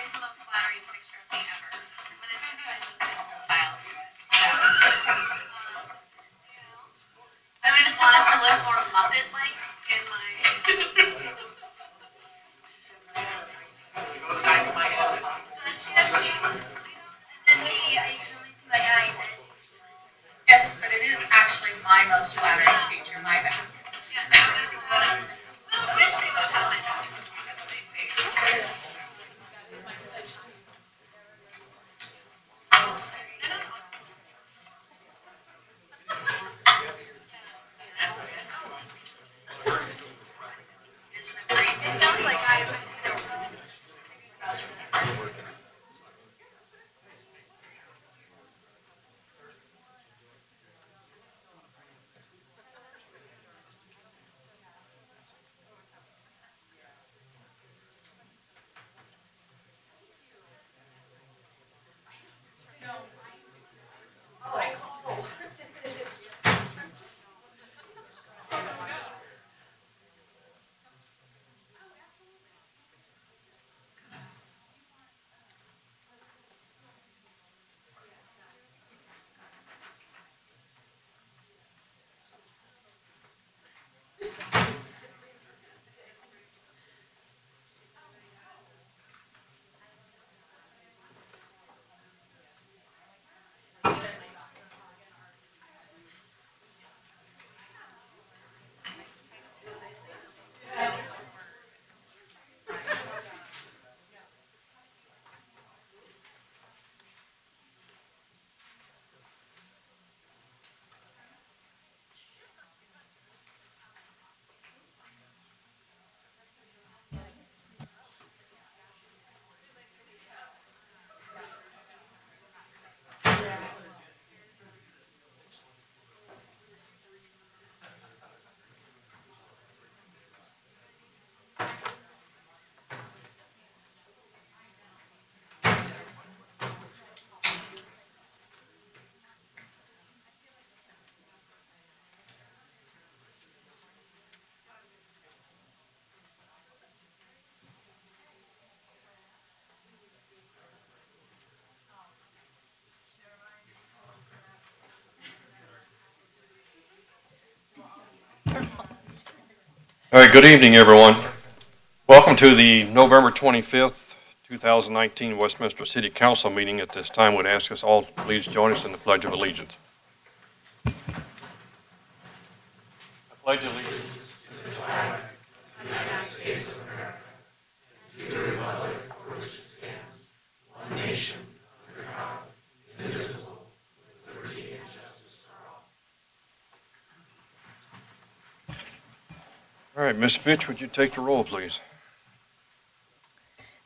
it's the most flattering picture of me ever. When it's just I just did a style to it. I just wanted to look more Muppet-like in my. Does she have teeth? And then you can only see my eyes as usual. Yes, but it is actually my most flattering feature, my back. Yeah, that is whatever. I wish they would have my back. It sounds like guys. All right, good evening, everyone. Welcome to the November 25th, 2019 Westminster City Council meeting. At this time, would ask us all to please join us in the Pledge of Allegiance. I pledge allegiance to the flag of the United States of America, and to the republic for which it stands, one nation, under God, indivisible, with liberty and justice for all. All right, Ms. Fitch, would you take the roll, please?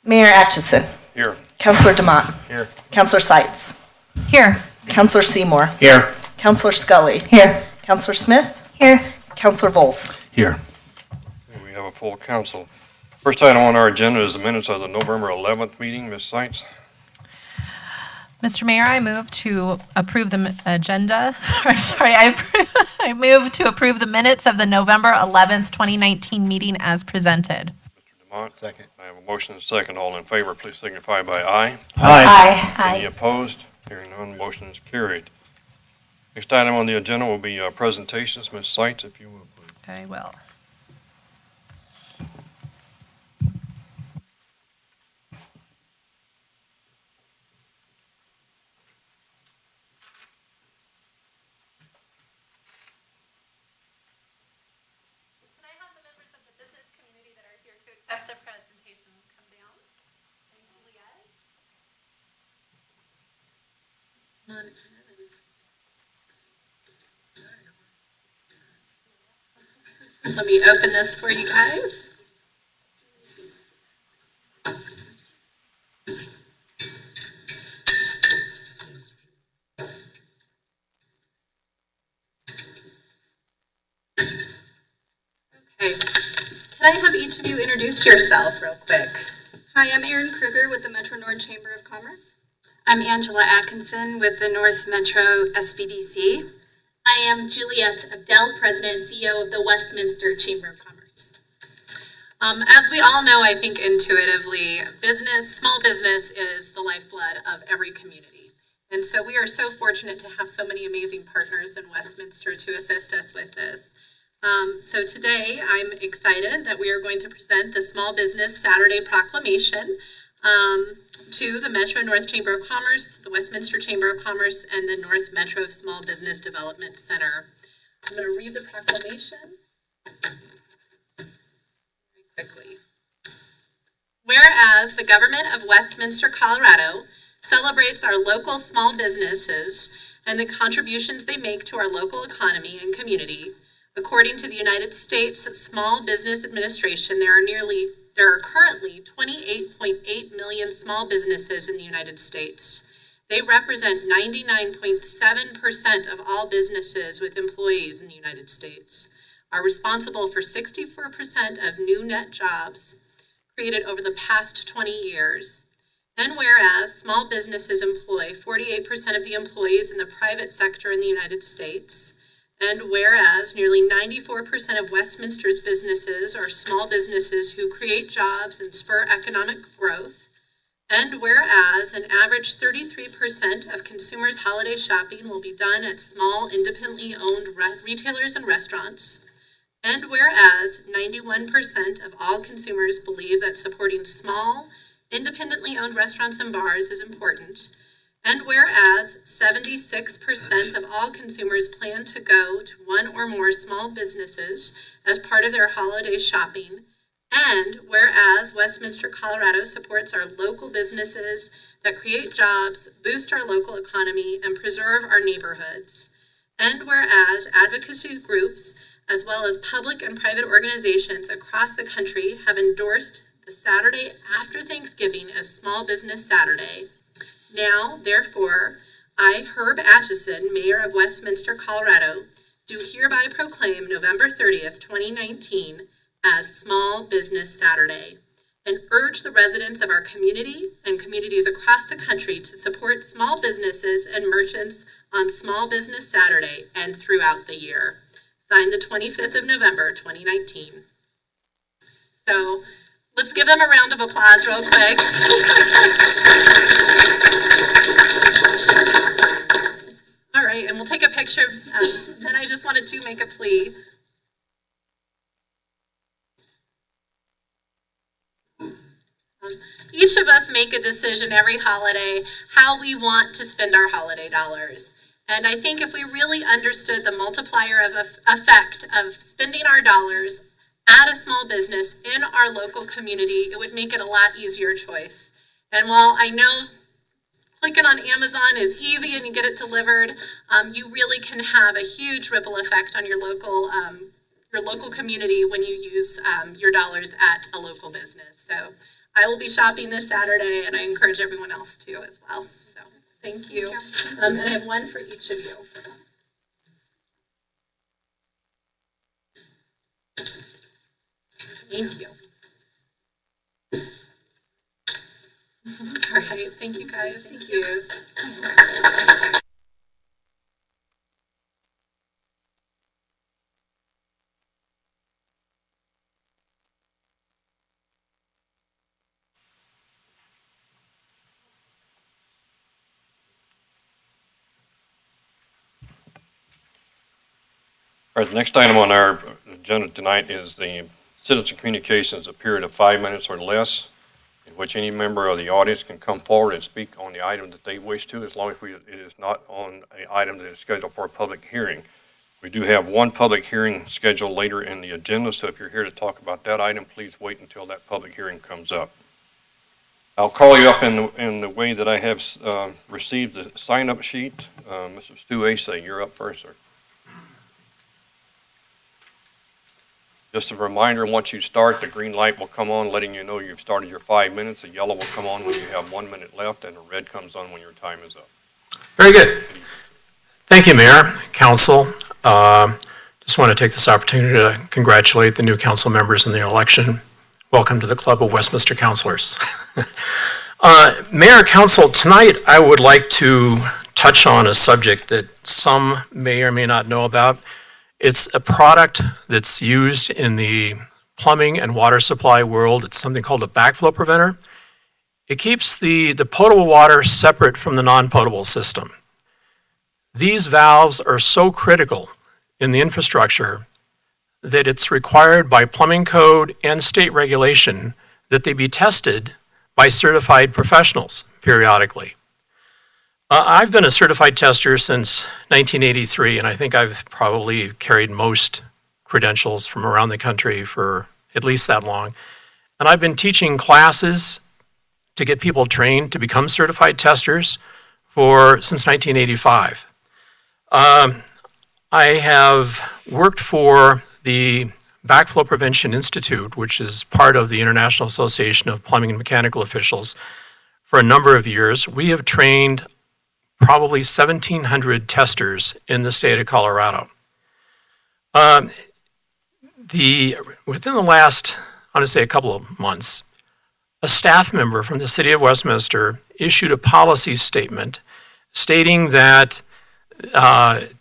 Mayor Atchison. Here. Councillor DeMott. Here. Councillor Seitz. Here. Councillor Seymour. Here. Councillor Scully. Here. Councillor Smith. Here. Councillor Vols. Here. We have a full council. First item on our agenda is the minutes of the November 11th meeting. Ms. Seitz. Mr. Mayor, I move to approve the agenda. I move to approve the minutes of the November 11th, 2019 meeting as presented. Mr. DeMont. Second. I have a motion and a second. All in favor, please signify by aye. Aye. Any opposed? Hearing none, motion is carried. Next item on the agenda will be presentations. Ms. Seitz, if you will, please. I will. Can I have the members of the business community that are here to accept the presentation come down? And Juliet? Let me open this for you guys. Okay. Can I have each of you introduce yourself real quick? Hi, I'm Erin Kruger with the Metro North Chamber of Commerce. I'm Angela Atkinson with the North Metro SBDC. I am Juliet Abdel, President and CEO of the Westminster Chamber of Commerce. As we all know, I think intuitively, small business is the lifeblood of every community. And so we are so fortunate to have so many amazing partners in Westminster to assist us with this. So today, I'm excited that we are going to present the Small Business Saturday Proclamation to the Metro North Chamber of Commerce, the Westminster Chamber of Commerce, and the North Metro Small Business Development Center. I'm going to read the proclamation very quickly. Whereas the government of Westminster, Colorado celebrates our local small businesses and the contributions they make to our local economy and community, according to the United States Small Business Administration, there are currently 28.8 million small businesses in the United States. They represent 99.7% of all businesses with employees in the United States, are responsible for 64% of new net jobs created over the past 20 years. And whereas small businesses employ 48% of the employees in the private sector in the United States, and whereas nearly 94% of Westminster's businesses are small businesses who create jobs and spur economic growth, and whereas an average 33% of consumers' holiday shopping will be done at small, independently owned retailers and restaurants, and whereas 91% of all consumers believe that supporting small, independently owned restaurants and bars is important, and whereas 76% of all consumers plan to go to one or more small businesses as part of their holiday shopping, and whereas Westminster, Colorado supports our local businesses that create jobs, boost our local economy, and preserve our neighborhoods, and whereas advocacy groups as well as public and private organizations across the country have endorsed the Saturday after Thanksgiving as Small Business Saturday. Now, therefore, I, Herb Atchison, Mayor of Westminster, Colorado, do hereby proclaim November 30th, 2019 as Small Business Saturday, and urge the residents of our community and communities across the country to support small businesses and merchants on Small Business Saturday and throughout the year. Signed the 25th of November, 2019. So, let's give them a round of applause real quick. All right, and we'll take a picture. Then I just wanted to make a plea. Each of us make a decision every holiday how we want to spend our holiday dollars. And I think if we really understood the multiplier of effect of spending our dollars at a small business in our local community, it would make it a lot easier choice. And while I know clicking on Amazon is easy and you get it delivered, you really can have a huge ripple effect on your local community when you use your dollars at a local business. So I will be shopping this Saturday, and I encourage everyone else to as well. So thank you. And I have one for each of you. Thank you. All right, thank you guys. Thank you. All right, the next item on our agenda tonight is the citizen communications, a period of 5 minutes or less, in which any member of the audience can come forward and speak on the item that they wish to, as long as it is not on an item that is scheduled for a public hearing. We do have one public hearing scheduled later in the agenda, so if you're here to talk about that item, please wait until that public hearing comes up. I'll call you up in the way that I have received the sign-up sheet. Mr. Stu Asa, you're up first, sir. Just a reminder, once you start, the green light will come on letting you know you've started your 5 minutes. The yellow will come on when you have 1 minute left, and the red comes on when your time is up. Very good. Thank you, Mayor, Council. Just want to take this opportunity to congratulate the new council members in the election. Welcome to the Club of Westminster Councilors. Mayor, Council, tonight I would like to touch on a subject that some may or may not know about. It's a product that's used in the plumbing and water supply world. It's something called a backflow preventer. It keeps the potable water separate from the non-potable system. These valves are so critical in the infrastructure that it's required by plumbing code and state regulation that they be tested by certified professionals periodically. I've been a certified tester since 1983, and I think I've probably carried most credentials from around the country for at least that long. And I've been teaching classes to get people trained to become certified testers since 1985. I have worked for the Backflow Prevention Institute, which is part of the International Association of Plumbing and Mechanical Officials, for a number of years. We have trained probably 1,700 testers in the state of Colorado. Within the last, I want to say a couple of months, a staff member from the city of Westminster issued a policy statement stating that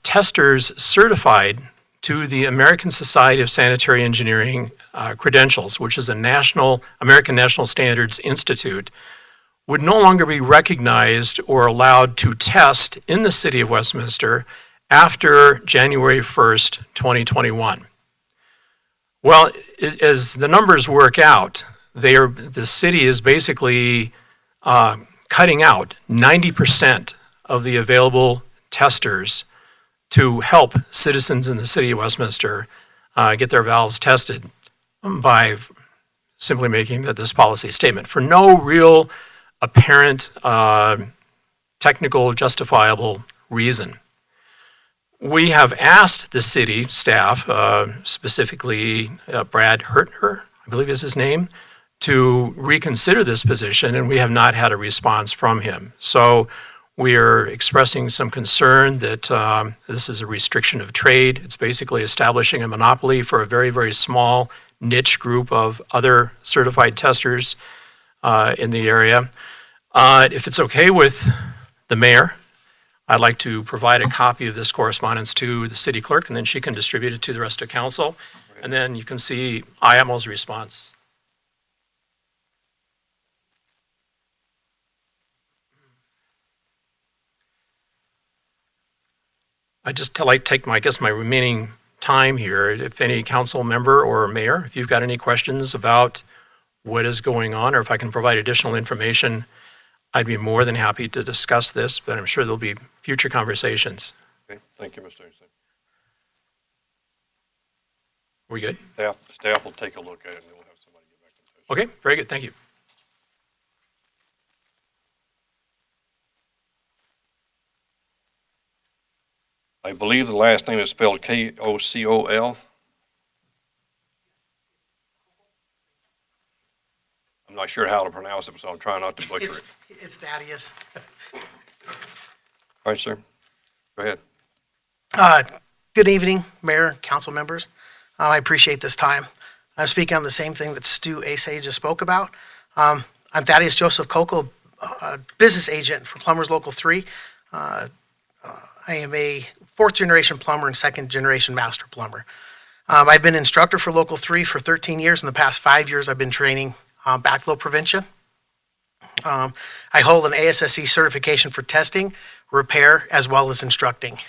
testers certified to the American Society of Sanitary Engineering credentials, which is a American National Standards Institute, would no longer be recognized or allowed to test in the city of Westminster after January 1st, 2021. Well, as the numbers work out, the city is basically cutting out 90% of the available testers to help citizens in the city of Westminster get their valves tested by simply making this policy statement for no real apparent technical justifiable reason. We have asked the city staff, specifically Brad Hertner, I believe is his name, to reconsider this position, and we have not had a response from him. So we are expressing some concern that this is a restriction of trade. It's basically establishing a monopoly for a very, very small niche group of other certified testers in the area. If it's okay with the mayor, I'd like to provide a copy of this correspondence to the city clerk, and then she can distribute it to the rest of council. And then you can see IAML's response. I'd just like to take my remaining time here. If any council member or mayor, if you've got any questions about what is going on, or if I can provide additional information, I'd be more than happy to discuss this, but I'm sure there'll be future conversations. Okay, thank you, Mr. Anderson. We good? Staff will take a look at it, and then we'll have somebody get back in touch. Okay, very good, thank you. I believe the last name is spelled Kocol. I'm not sure how to pronounce it, so I'm trying not to butcher it. It's Thaddeus. All right, sir. Go ahead. Good evening, Mayor, council members. I appreciate this time. I'm speaking on the same thing that Stu Asay just spoke about. I'm Thaddeus Joseph Kokel, business agent for Plumbers Local 3. I am a fourth-generation plumber and second-generation master plumber. I've been instructor for Local 3 for 13 years. In the past 5 years, I've been training backflow prevention. I hold an ASSE certification for testing, repair, as well as instructing.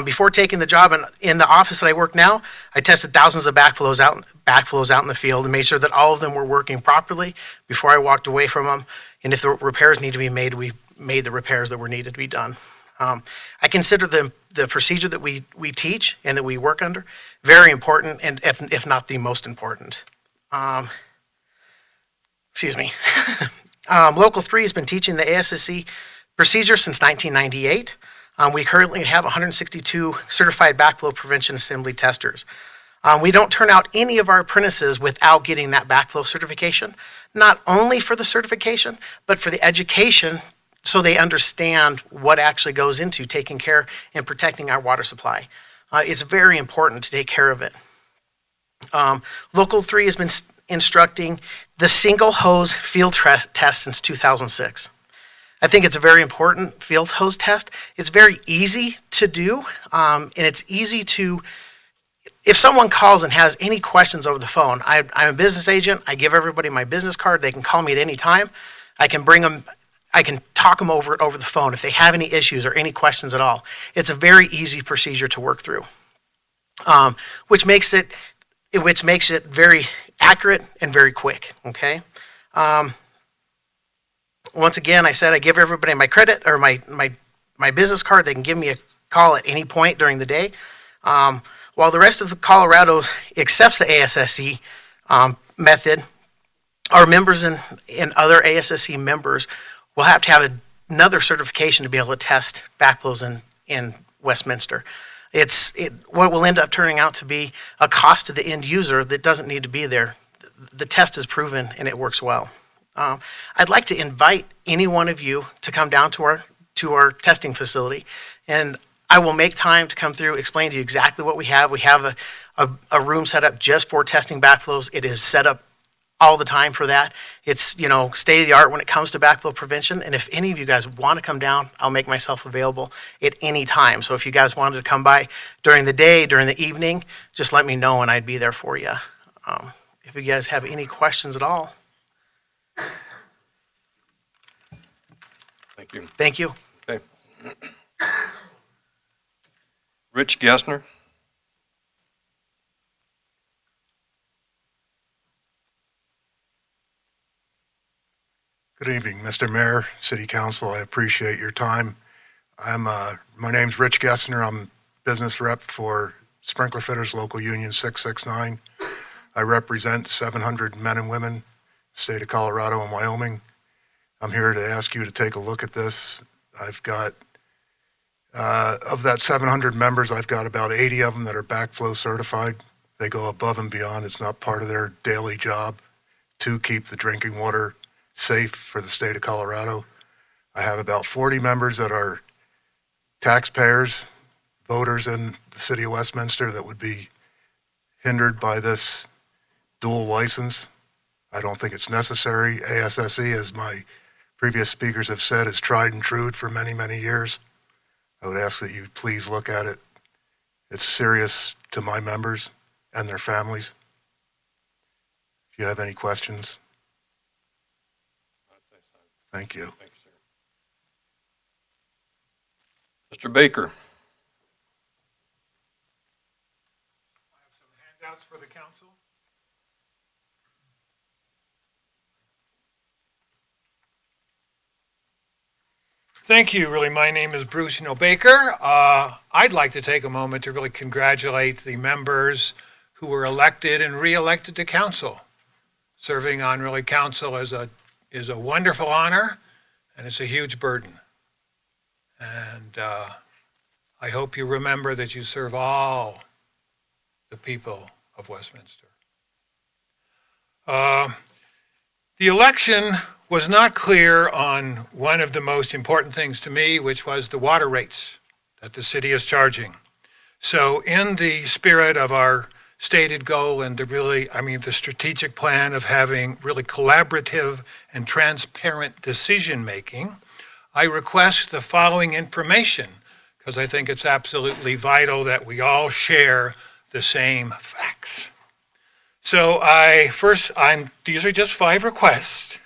Before taking the job in the office that I work now, I tested thousands of backflows out in the field and made sure that all of them were working properly before I walked away from them. And if the repairs need to be made, we made the repairs that were needed to be done. I consider the procedure that we teach and that we work under very important, and if not the most important. Excuse me. Local 3 has been teaching the ASSE procedure since 1998. We currently have 162 certified backflow prevention assembly testers. We don't turn out any of our apprentices without getting that backflow certification, not only for the certification, but for the education so they understand what actually goes into taking care and protecting our water supply. It's very important to take care of it. Local 3 has been instructing the single hose field test since 2006. I think it's a very important field hose test. It's very easy to do, and it's easy to if someone calls and has any questions over the phone, I'm a business agent. I give everybody my business card. They can call me at any time. I can bring them, I can talk them over the phone if they have any issues or any questions at all. It's a very easy procedure to work through, which makes it very accurate and very quick, okay? Once again, I said I give everybody my credit or my business card. They can give me a call at any point during the day. While the rest of Colorado accepts the ASSE method, our members and other ASSE members will have to have another certification to be able to test backflows in Westminster. What will end up turning out to be a cost to the end user that doesn't need to be there. The test is proven and it works well. I'd like to invite any one of you to come down to our testing facility, and I will make time to come through, explain to you exactly what we have. We have a room set up just for testing backflows. It is set up all the time for that. It's, state of the art when it comes to backflow prevention. And if any of you guys want to come down, I'll make myself available at any time. So if you guys wanted to come by during the day, during the evening, just let me know and I'd be there for you. If you guys have any questions at all. Thank you. Thank you. Okay. Rich Gessner. Good evening, Mr. Mayor, City Council. I appreciate your time. My name's Rich Gessner. I'm business rep for Sprinkler Fitters Local Union 669. I represent 700 men and women, state of Colorado and Wyoming. I'm here to ask you to take a look at this. I've got, of that 700 members, I've got about 80 of them that are backflow certified. They go above and beyond. It's not part of their daily job to keep the drinking water safe for the state of Colorado. I have about 40 members that are taxpayers, voters in the city of Westminster that would be hindered by this dual license. I don't think it's necessary. ASSE, as my previous speakers have said, is tried and true for many, many years. I would ask that you please look at it. It's serious to my members and their families. If you have any questions. Thank you. Thank you, sir. Mr. Baker. I have some handouts for the council. Thank you. Really, my name is Bruce Baker. I'd like to take a moment to really congratulate the members who were elected and re-elected to council. Serving on really council is a wonderful honor, and it's a huge burden. And I hope you remember that you serve all the people of Westminster. The election was not clear on one of the most important things to me, which was the water rates that the city is charging. So in the spirit of our stated goal and the strategic plan of having really collaborative and transparent decision-making, I request the following information because I think it's absolutely vital that we all share the same facts. So these are just 5 requests.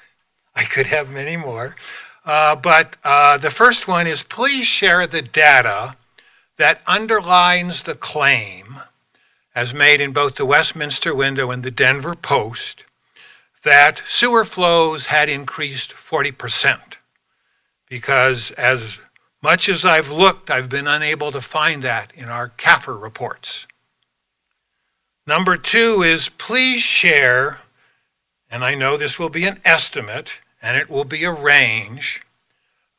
I could have many more. But the first one is please share the data that underlines the claim as made in both the Westminster Window and the Denver Post, that sewer flows had increased 40%. Because as much as I've looked, I've been unable to find that in our CAFR reports. Number 2 is please share, and I know this will be an estimate, and it will be a range,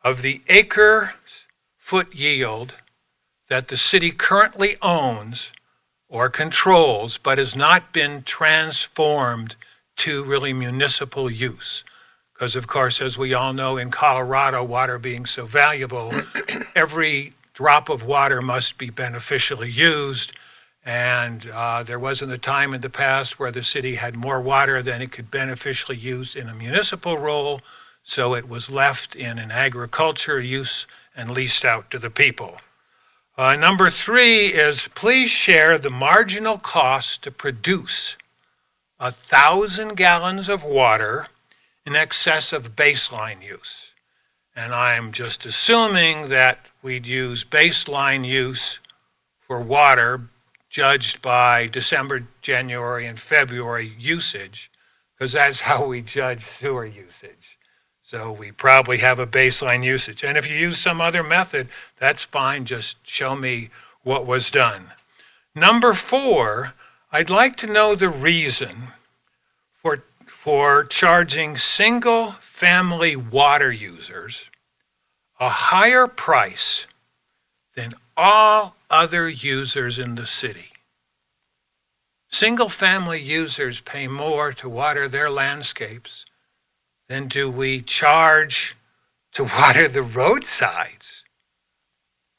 of the acre-foot yield that the city currently owns or controls, but has not been transformed to really municipal use. Because of course, as we all know, in Colorado, water being so valuable, every drop of water must be beneficially used. And there wasn't a time in the past where the city had more water than it could beneficially use in a municipal role. So it was left in an agriculture use and leased out to the people. Number 3 is please share the marginal cost to produce 1,000 gallons of water in excess of baseline use. And I'm just assuming that we'd use baseline use for water judged by December, January, and February usage, because that's how we judge sewer usage. So we probably have a baseline usage. And if you use some other method, that's fine. Just show me what was done. Number 4, I'd like to know the reason for charging single-family water users a higher price than all other users in the city. Single-family users pay more to water their landscapes than do we charge to water the roadsides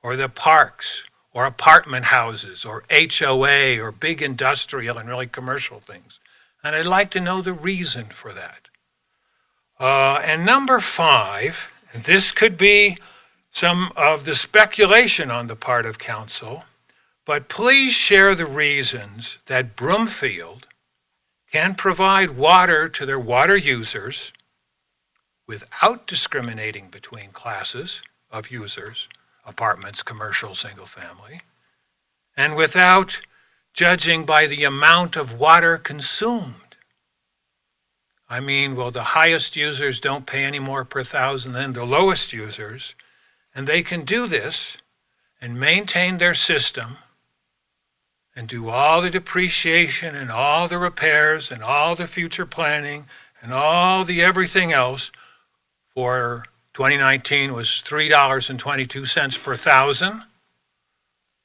or the parks or apartment houses or HOA or big industrial and really commercial things. And I'd like to know the reason for that. And number 5, and this could be some of the speculation on the part of council, but please share the reasons that Broomfield can provide water to their water users without discriminating between classes of users, apartments, commercial, single family, and without judging by the amount of water consumed. I mean, well, the highest users don't pay any more per thousand than the lowest users, and they can do this and maintain their system and do all the depreciation and all the repairs and all the future planning and all the everything else for 2019 was $3.22 per thousand.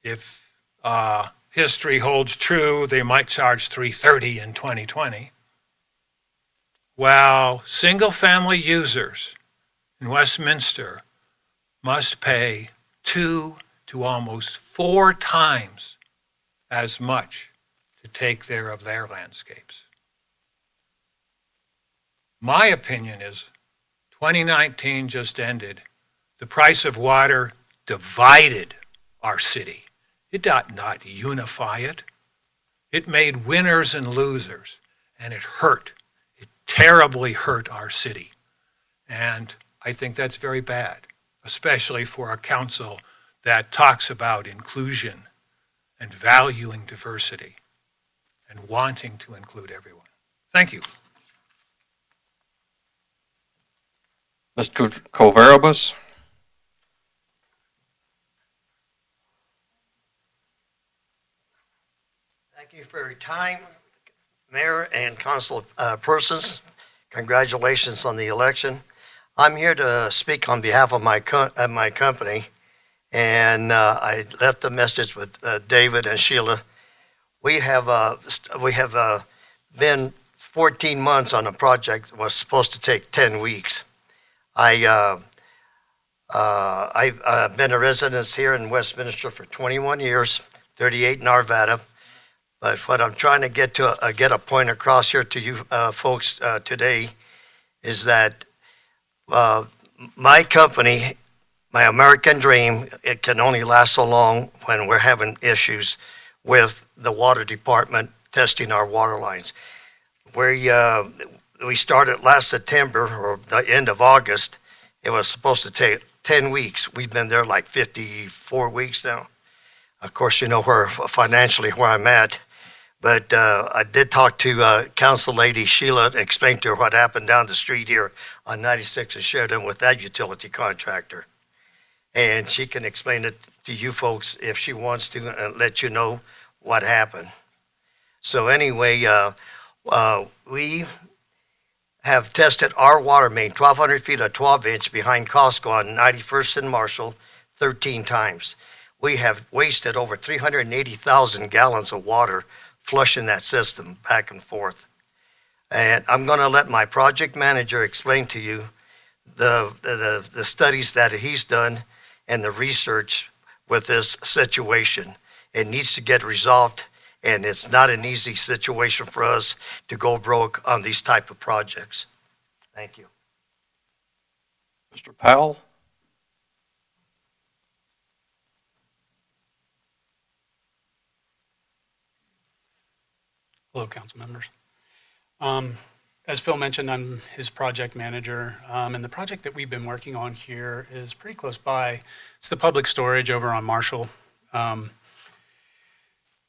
If history holds true, they might charge $3.30 in 2020. While single-family users in Westminster must pay 2 to almost 4 times as much to take care of their landscapes. My opinion is 2019 just ended. The price of water divided our city. It did not unify it. It made winners and losers, and it hurt. It terribly hurt our city. And I think that's very bad, especially for a council that talks about inclusion and valuing diversity and wanting to include everyone. Thank you. Mr. Covarrubias. Thank you for your time, Mayor and Council persons. Congratulations on the election. I'm here to speak on behalf of my company, and I left a message with David and Sheila. We have been 14 months on a project that was supposed to take 10 weeks. I've been a resident here in Westminster for 21 years, 38 in Arvada. But what I'm trying to get a point across here to you folks today is that my company, my American Dream, it can only last so long when we're having issues with the water department testing our water lines. We started last September or the end of August. It was supposed to take 10 weeks. We've been there like 54 weeks now. Of course, you know where I'm at. But I did talk to Council Lady Sheila and explain to her what happened down the street here on 96 and Sheridan with that utility contractor. And she can explain it to you folks if she wants to and let you know what happened. So anyway, we have tested our water main, 1,200 feet of 12-inch behind Costco on 91st and Marshall 13 times. We have wasted over 380,000 gallons of water flushing that system back and forth. And I'm going to let my project manager explain to you the studies that he's done and the research with this situation. It needs to get resolved, and it's not an easy situation for us to go broke on these type of projects. Thank you. Mr. Powell. Hello, council members. As Phil mentioned, I'm his project manager, and the project that we've been working on here is pretty close by. It's the public storage over on Marshall.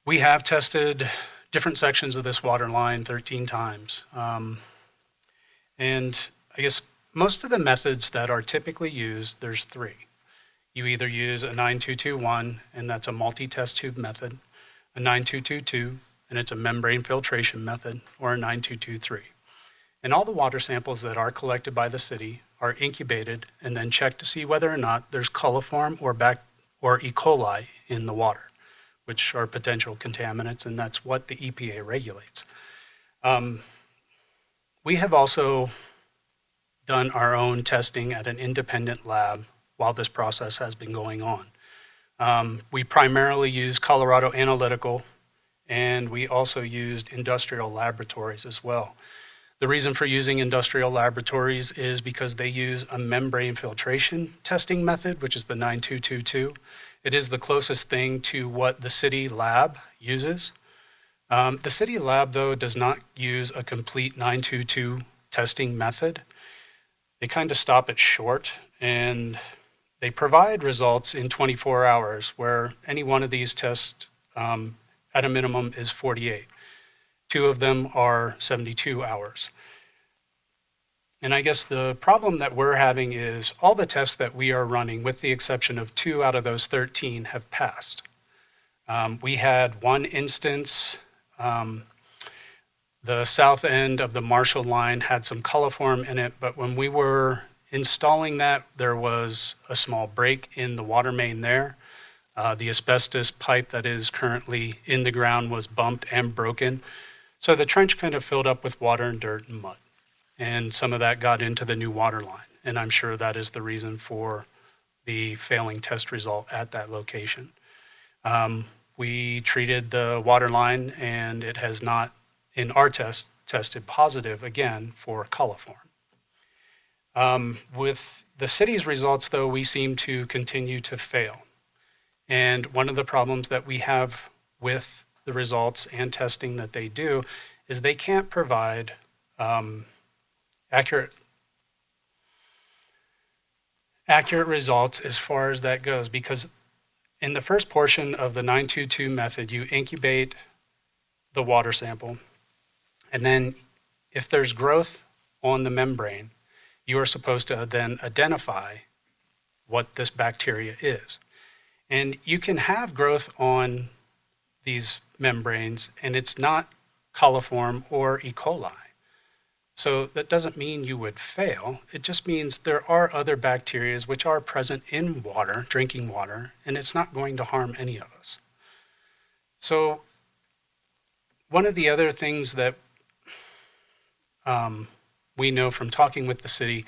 We have tested different sections of this water line 13 times. And I guess most of the methods that are typically used, there's three. You either use a 9221, and that's a multi-test tube method, a 9222, and it's a membrane filtration method, or a 9223. And all the water samples that are collected by the city are incubated and then checked to see whether or not there's coliform or E. coli in the water, which are potential contaminants, and that's what the EPA regulates. We have also done our own testing at an independent lab while this process has been going on. We primarily use Colorado Analytical, and we also used industrial laboratories as well. The reason for using industrial laboratories is because they use a membrane filtration testing method, which is the 9222. It is the closest thing to what the city lab uses. The city lab, though, does not use a complete 922 testing method. They kind of stop it short, and they provide results in 24 hours, where any one of these tests at a minimum is 48. Two of them are 72 hours. And I guess the problem that we're having is all the tests that we are running, with the exception of 2 out of those 13, have passed. We had one instance, the south end of the Marshall line had some coliform in it, but when we were installing that, there was a small break in the water main there. The asbestos pipe that is currently in the ground was bumped and broken. So the trench kind of filled up with water and dirt and mud. And some of that got into the new water line. And I'm sure that is the reason for the failing test result at that location. We treated the water line, and it has not, in our test, tested positive again for coliform. With the city's results, though, we seem to continue to fail. And one of the problems that we have with the results and testing that they do is they can't provide accurate results as far as that goes, because in the first portion of the 922 method, you incubate the water sample, and then if there's growth on the membrane, you are supposed to then identify what this bacteria is. And you can have growth on these membranes, and it's not coliform or E. coli. So that doesn't mean you would fail. It just means there are other bacteria which are present in water, drinking water, and it's not going to harm any of us. So one of the other things that we know from talking with the city,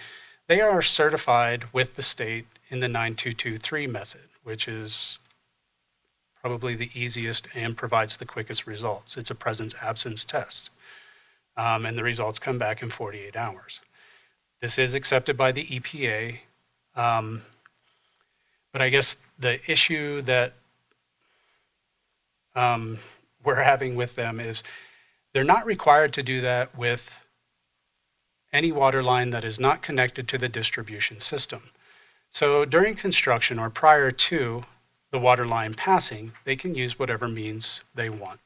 they are certified with the state in the 9223 method, which is probably the easiest and provides the quickest results. It's a presence-absence test, and the results come back in 48 hours. This is accepted by the EPA, but I guess the issue that we're having with them is they're not required to do that with any water line that is not connected to the distribution system. So during construction or prior to the water line passing, they can use whatever means they want.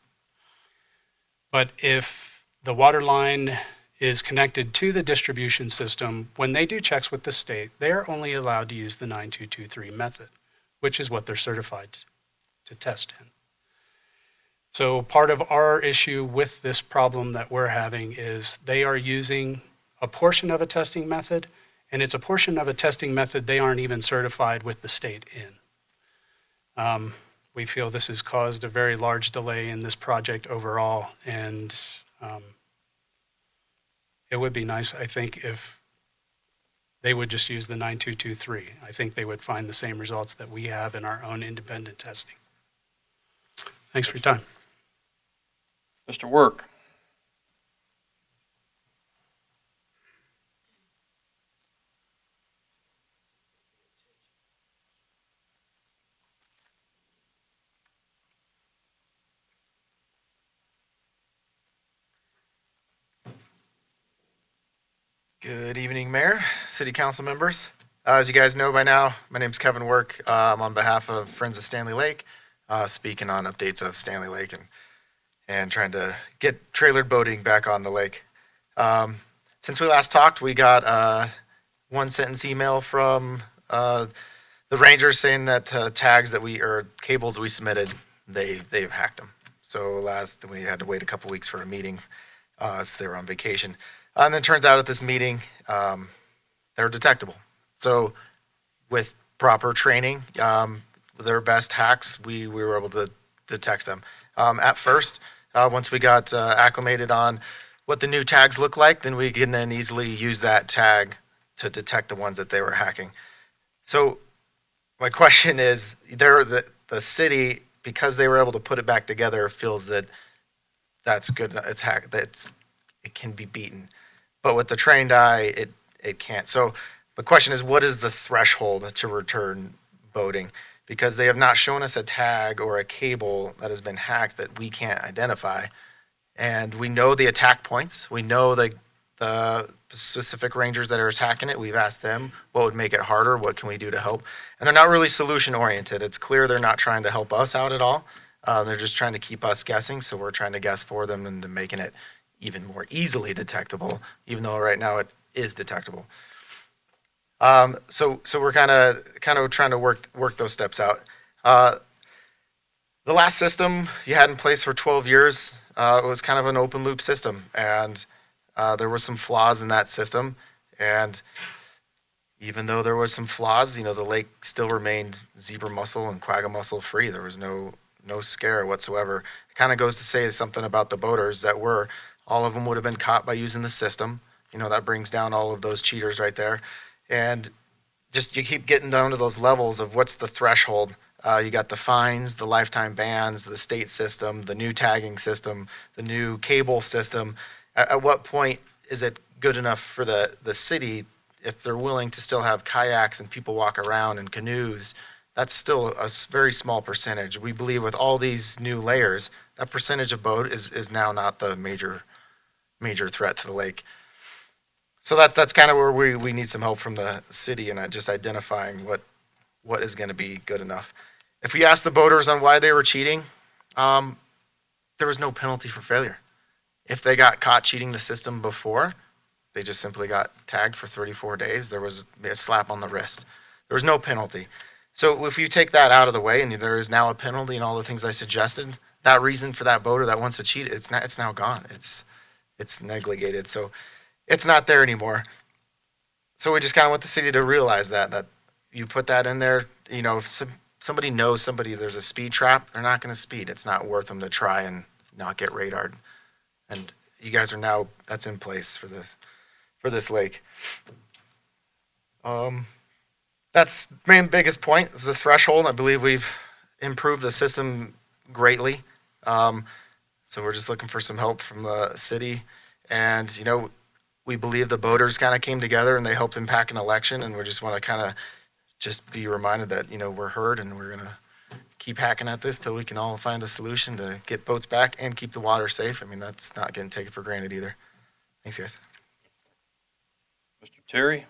But if the water line is connected to the distribution system, when they do checks with the state, they are only allowed to use the 9223 method, which is what they're certified to test in. So part of our issue with this problem that we're having is they are using a portion of a testing method, and it's a portion of a testing method they aren't even certified with the state in. We feel this has caused a very large delay in this project overall, and it would be nice, I think, if they would just use the 9223. I think they would find the same results that we have in our own independent testing. Thanks for your time. Mr. Work. Good evening, Mayor, City Council members. As you guys know by now, my name's Kevin Work. I'm on behalf of Friends of Stanley Lake, speaking on updates of Stanley Lake and trying to get trailered boating back on the lake. Since we last talked, we got a one-sentence email from the Rangers saying that tags that or cables we submitted, they've hacked them. So we had to wait a couple weeks for a meeting, so they were on vacation. And then it turns out at this meeting, they're detectable. So with proper training, their best hacks, we were able to detect them. At first, once we got acclimated on what the new tags look like, then we can then easily use that tag to detect the ones that they were hacking. So my question is, the city, because they were able to put it back together, feels that that's good. It's hacked. It can be beaten. But with the trained eye, it can't. So the question is, what is the threshold to return boating? Because they have not shown us a tag or a cable that has been hacked that we can't identify. And we know the attack points. We know the specific rangers that are attacking it. We've asked them what would make it harder, what can we do to help. And they're not really solution oriented. It's clear they're not trying to help us out at all. They're just trying to keep us guessing. So we're trying to guess for them and making it even more easily detectable, even though right now it is detectable. So we're kind of trying to work those steps out. The last system you had in place for 12 years, it was kind of an open loop system, and there were some flaws in that system. And even though there was some flaws, the lake still remained zebra mussel and quagga mussel free. There was no scare whatsoever. It kind of goes to say something about the boaters that all of them would have been caught by using the system. That brings down all of those cheaters right there. And just you keep getting down to those levels of what's the threshold. You got the fines, the lifetime bans, the state system, the new tagging system, the new cable system. At what point is it good enough for the city, if they're willing to still have kayaks and people walk around in canoes? That's still a very small percentage. We believe with all these new layers, that percentage of boat is now not the major threat to the lake. So that's kind of where we need some help from the city and just identifying what is going to be good enough. If we ask the boaters on why they were cheating, there was no penalty for failure. If they got caught cheating the system before, they just simply got tagged for 34 days. There was a slap on the wrist. There was no penalty. So if you take that out of the way and there is now a penalty and all the things I suggested, that reason for that boater that wants to cheat, it's now gone. It's negated. So it's not there anymore. So we just kind of want the city to realize that you put that in there, if somebody knows there's a speed trap, they're not going to speed. It's not worth them to try and not get radared. And you guys are that's in place for this lake. That's main biggest point is the threshold. I believe we've improved the system greatly. So we're just looking for some help from the city. And, we believe the boaters kind of came together and they helped impact an election. And we just want to kind of just be reminded that, we're heard and we're going to keep hacking at this till we can all find a solution to get boats back and keep the water safe. I mean, that's not getting taken for granted either. Thanks, guys. Mr. Terry?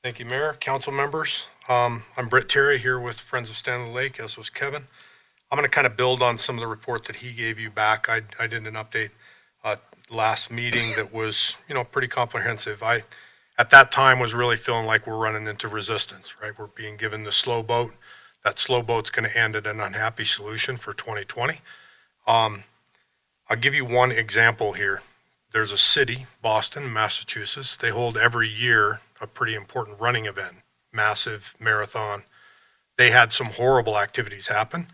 Thank you, Mayor, council members. I'm Britt Terry here with Friends of Stanley Lake, as was Kevin. I'm going to kind of build on some of the report that he gave you back. I did an update last meeting that was, pretty comprehensive. I, at that time, was really feeling like we're running into resistance, right? We're being given the slow boat. That slow boat's going to end at an unhappy solution for 2020. I'll give you one example here. There's a city, Boston, Massachusetts. They hold every year a pretty important running event, massive marathon. They had some horrible activities happen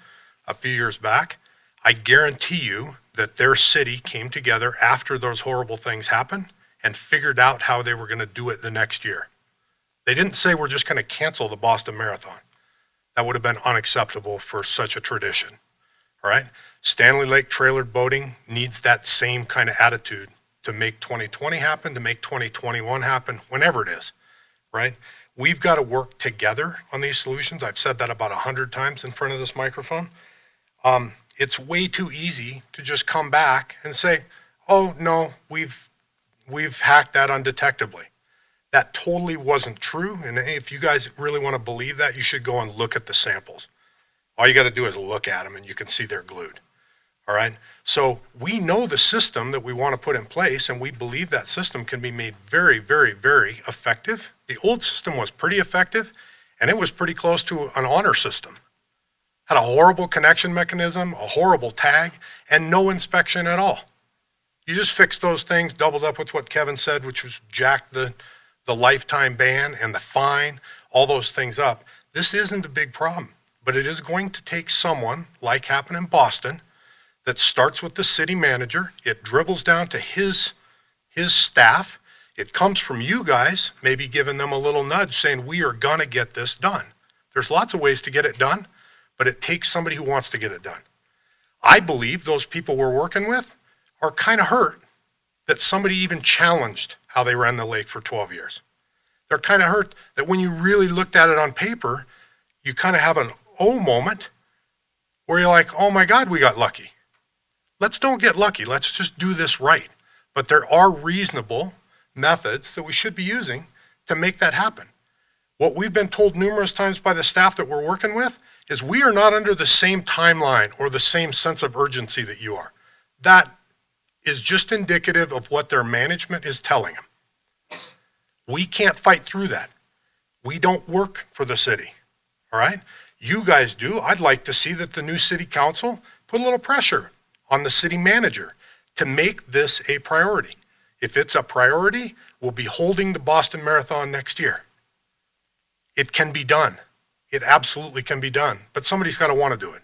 a few years back. I guarantee you that their city came together after those horrible things happened and figured out how they were going to do it the next year. They didn't say we're just going to cancel the Boston Marathon. That would have been unacceptable for such a tradition. All right? Stanley Lake trailered boating needs that same kind of attitude to make 2020 happen, to make 2021 happen, whenever it is, right? we've got to work together on these solutions. I've said that about 100 times in front of this microphone. It's way too easy to just come back and say, oh, no, we've hacked that undetectably. That totally wasn't true. And if you guys really want to believe that, you should go and look at the samples. All you got to do is look at them and you can see they're glued. All right. So we know the system that we want to put in place, and we believe that system can be made very, very, very effective. The old system was pretty effective, and it was pretty close to an honor system. Had a horrible connection mechanism, a horrible tag, and no inspection at all. You just fixed those things, doubled up with what Kevin said, which was jack the lifetime ban and the fine, all those things up. This isn't a big problem, but it is going to take someone, like happened in Boston, that starts with the city manager. It dribbles down to his staff. It comes from you guys, maybe giving them a little nudge saying, we are going to get this done. There's lots of ways to get it done, but it takes somebody who wants to get it done. I believe those people we're working with are kind of hurt that somebody even challenged how they ran the lake for 12 years. They're kind of hurt that when you really looked at it on paper, you kind of have an oh moment where you're like, oh my God, we got lucky. Let's don't get lucky. Let's just do this right. But there are reasonable methods that we should be using to make that happen. What we've been told numerous times by the staff that we're working with is we are not under the same timeline or the same sense of urgency that you are. That is just indicative of what their management is telling them. We can't fight through that. We don't work for the city, all right? You guys do. I'd like to see that the new city council put a little pressure on the city manager to make this a priority. If it's a priority, we'll be holding the Boston Marathon next year. It can be done. It absolutely can be done, but somebody's got to want to do it.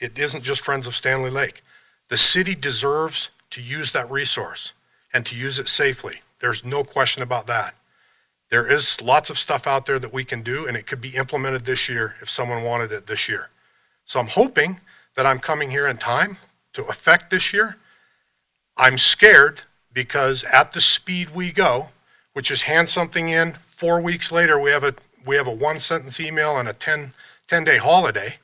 It isn't just Friends of Stanley Lake. The city deserves to use that resource and to use it safely. There's no question about that. There is lots of stuff out there that we can do, and it could be implemented this year if someone wanted it this year. So I'm hoping that I'm coming here in time to affect this year. I'm scared because at the speed we go, which is hand something in, 4 weeks later we have a one-sentence email and a 10-day holiday,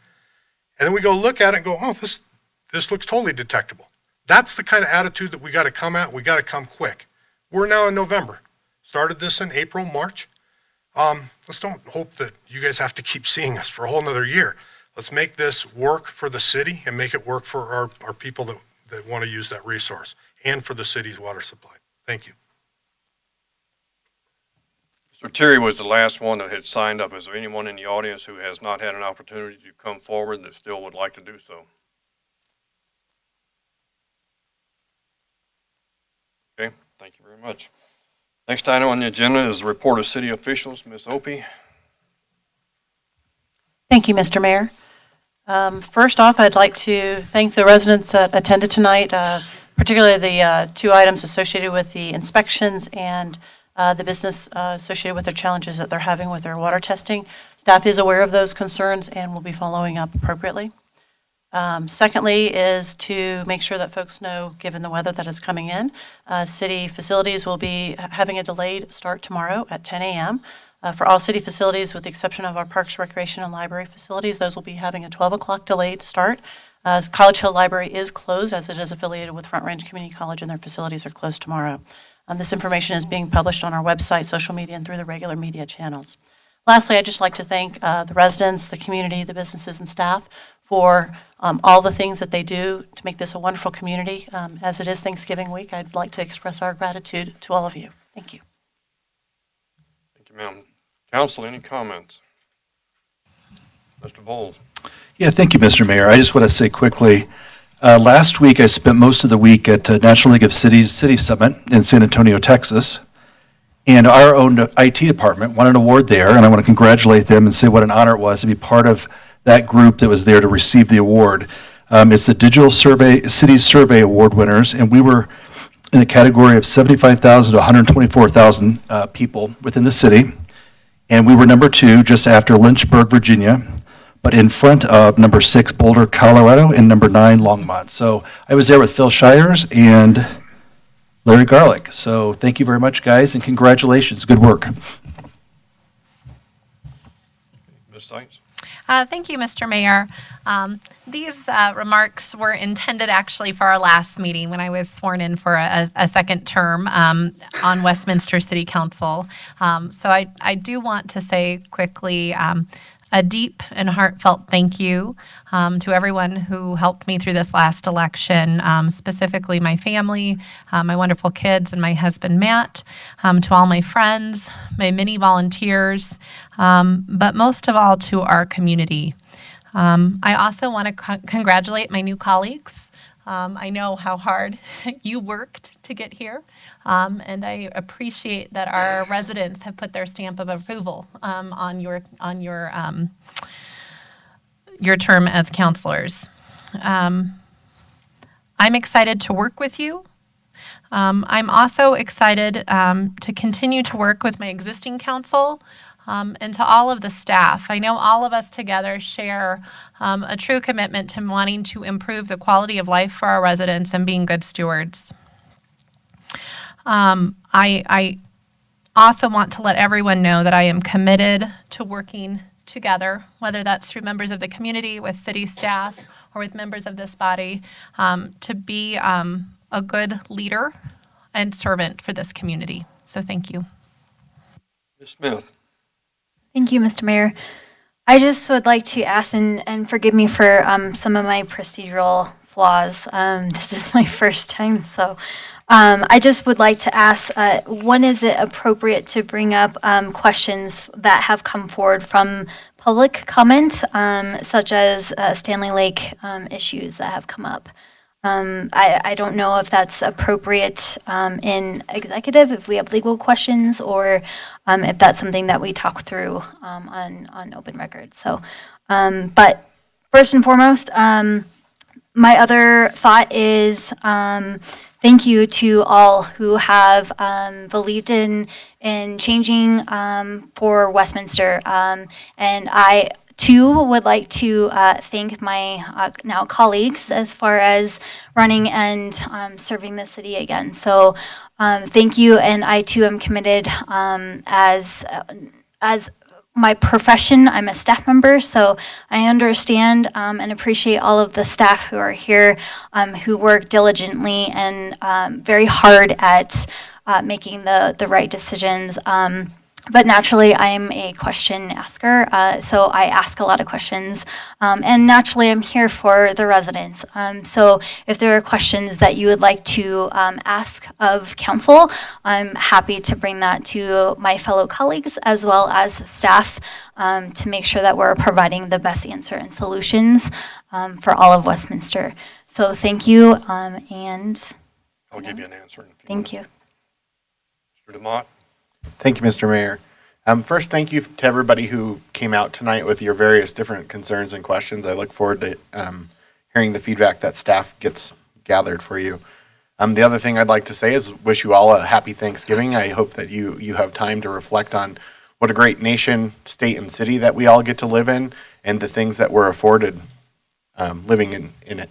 and then we go look at it and go, oh, this looks totally detectable. That's the kind of attitude that we got to come at. We got to come quick. We're now in November. Started this in April, March. Let's don't hope that you guys have to keep seeing us for a whole nother year. Let's make this work for the city and make it work for our people that want to use that resource and for the city's water supply. Thank you. Mr. Terry was the last one that had signed up. Is there anyone in the audience who has not had an opportunity to come forward that still would like to do so? Okay, thank you very much. Next item on the agenda is the report of city officials. Ms. Opie. Thank you, Mr. Mayor. First off, I'd like to thank the residents that attended tonight, particularly the two items associated with the inspections and the business associated with the challenges that they're having with their water testing. Staff is aware of those concerns and will be following up appropriately. Secondly is to make sure that folks know, given the weather that is coming in, city facilities will be having a delayed start tomorrow at 10 a.m. For all city facilities, with the exception of our parks, recreation, and library facilities, those will be having a 12 o'clock delayed start. College Hill Library is closed as it is affiliated with Front Range Community College, and their facilities are closed tomorrow. This information is being published on our website, social media, and through the regular media channels. Lastly, I'd just like to thank the residents, the community, the businesses, and staff for all the things that they do to make this a wonderful community. As it is Thanksgiving week, I'd like to express our gratitude to all of you. Thank you. Thank you, ma'am. Council, any comments? Mr. Bowles. Yeah, thank you, Mr. Mayor. I just want to say quickly, last week I spent most of the week at National League of Cities City Summit in San Antonio, Texas. And our own IT department won an award there, and I want to congratulate them and say what an honor it was to be part of that group that was there to receive the award. It's the Digital Cities Survey Award winners, and we were in the category of 75,000 to 124,000 people within the city. And we were number 2, just after Lynchburg, Virginia, but in front of number 6, Boulder, Colorado, and number 9, Longmont. So I was there with Phil Shires and Larry Garlick. So thank you very much, guys, and congratulations. Good work. insights. Thank you, Mr. Mayor. These remarks were intended actually for our last meeting when I was sworn in for a second term on Westminster City Council. So I do want to say quickly a deep and heartfelt thank you to everyone who helped me through this last election, specifically my family, my wonderful kids, and my husband, Matt, to all my friends, my many volunteers, but most of all to our community. I also want to congratulate my new colleagues. I know how hard you worked to get here, and I appreciate that our residents have put their stamp of approval on your term as counselors. I'm excited to work with you. I'm also excited to continue to work with my existing council and to all of the staff. I know all of us together share a true commitment to wanting to improve the quality of life for our residents and being good stewards. I also want to let everyone know that I am committed to working together, whether that's through members of the community, with city staff, or with members of this body, to be a good leader and servant for this community. So thank you. Ms. Smith. Thank you, Mr. Mayor. I just would like to ask, and forgive me for some of my procedural flaws. This is my first time, so I just would like to ask, when is it appropriate to bring up questions that have come forward from public comment, such as Stanley Lake issues that have come up? I don't know if that's appropriate in executive, if we have legal questions, or if that's something that we talk through on open record. So, but first and foremost, my other thought is thank you to all who have believed in changing for Westminster, and I too would like to thank my now colleagues as far as running and serving the city again. So thank you, and I too am committed as my profession. I'm a staff member, so I understand and appreciate all of the staff who are here, who work diligently and very hard at making the right decisions. But naturally, I'm a question asker, so I ask a lot of questions. And naturally, I'm here for the residents. So if there are questions that you would like to ask of council, I'm happy to bring that to my fellow colleagues as well as staff to make sure that we're providing the best answer and solutions for all of Westminster. So thank you, and I'll give you an answer in a few thank minutes. you. Mr. DeMott. Thank you, Mr. Mayor. First, thank you to everybody who came out tonight with your various different concerns and questions. I look forward to hearing the feedback that staff gets gathered for you. The other thing I'd like to say is wish you all a happy Thanksgiving. I hope that you have time to reflect on what a great nation, state, and city that we all get to live in, and the things that we're afforded living in it.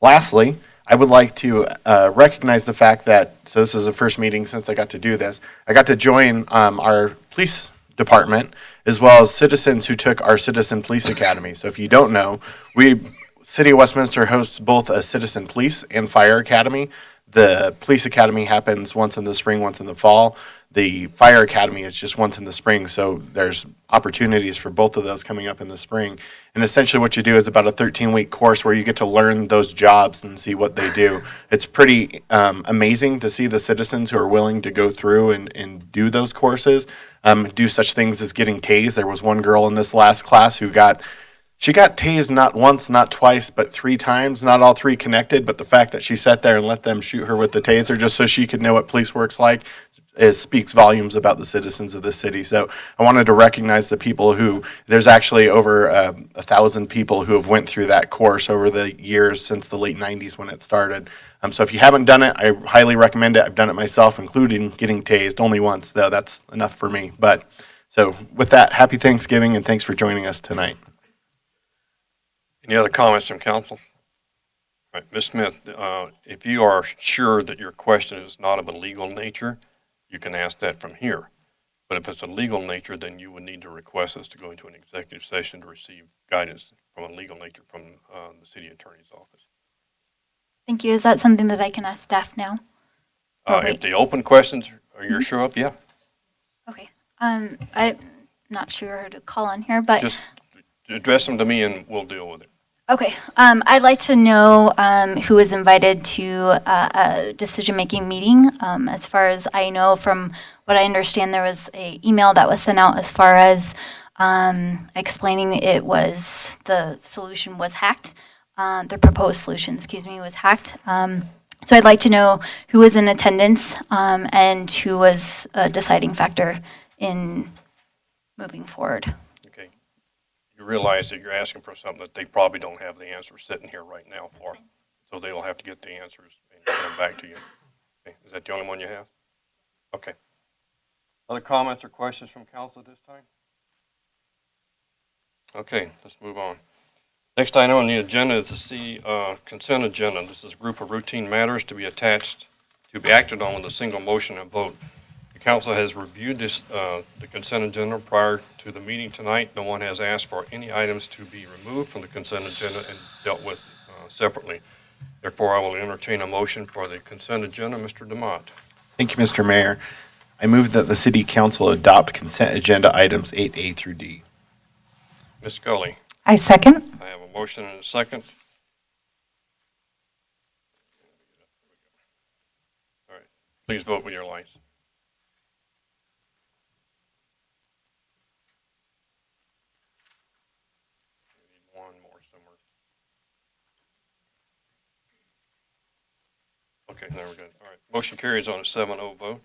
Lastly, I would like to recognize the fact that, so this is the first meeting since I got to do this, I got to join our police department as well as citizens who took our Citizen Police Academy. So if you don't know, City of Westminster hosts both a Citizen Police and Fire Academy. The Police Academy happens once in the spring, once in the fall. The Fire Academy is just once in the spring, so there's opportunities for both of those coming up in the spring. And essentially what you do is about a 13-week course where you get to learn those jobs and see what they do. It's pretty amazing to see the citizens who are willing to go through and do those courses, do such things as getting tased. There was one girl in this last class who got tased not once, not twice, but 3 times, not all 3 connected, but the fact that she sat there and let them shoot her with the taser just so she could know what police work's like, it speaks volumes about the citizens of the city. So I wanted to recognize the people there's actually over 1,000 people who have went through that course over the years since the late 90s when it started. So if you haven't done it, I highly recommend it. I've done it myself, including getting tased only once, though that's enough for me. But so with that, happy Thanksgiving, and thanks for joining us tonight. Any other comments from council? All right, Ms. Smith, if you are sure that your question is not of a legal nature, you can ask that from here. But if it's a legal nature, then you would need to request us to go into an executive session to receive guidance from a legal nature from the city attorney's office. Thank you. Is that something that I can ask staff now? If the open questions are your show up, yeah. Okay. I'm not sure who to call on here, but Just address them to me and we'll deal with it. okay. I'd like to know who was invited to a decision-making meeting. As far as I know, from what I understand, there was an email that was sent out as far as explaining the solution was hacked. The proposed solution, was hacked. So I'd like to know who was in attendance and who was a deciding factor in moving forward. Okay. You realize that you're asking for something that they probably don't have the answer sitting here right now for. So they'll have to get the answers and get them back to you. Okay. Is that the only one you have? Okay. Other comments or questions from council at this time? Okay, let's move on. Next item on the agenda is the consent agenda. This is a group of routine matters to be acted on with a single motion and vote. The council has reviewed the consent agenda prior to the meeting tonight. No one has asked for any items to be removed from the consent agenda and dealt with separately. Therefore, I will entertain a motion for the consent agenda. Mr. DeMott. Thank you, Mr. Mayor. I move that the City Council adopt consent agenda items 8A through D. Ms. Scully. I second. I have a motion and a second. All right. Please vote with your lights. We need one more somewhere. Okay, there we go. All right. Motion carries on a 7-0 vote.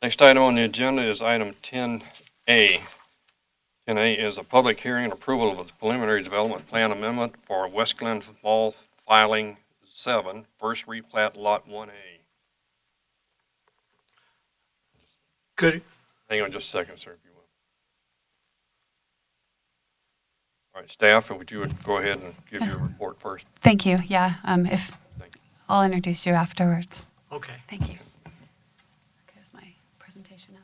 Next item on the agenda is item 10A. 10A is a public hearing and approval of the preliminary development plan amendment for West Glen Mall Filing 7, first replat Lot 1A. Good. Hang on just a second, sir, if you will. All right, staff, would you go ahead and give your report first? Thank you. Yeah, I'll introduce you afterwards. Okay. Thank you. Here's my presentation up.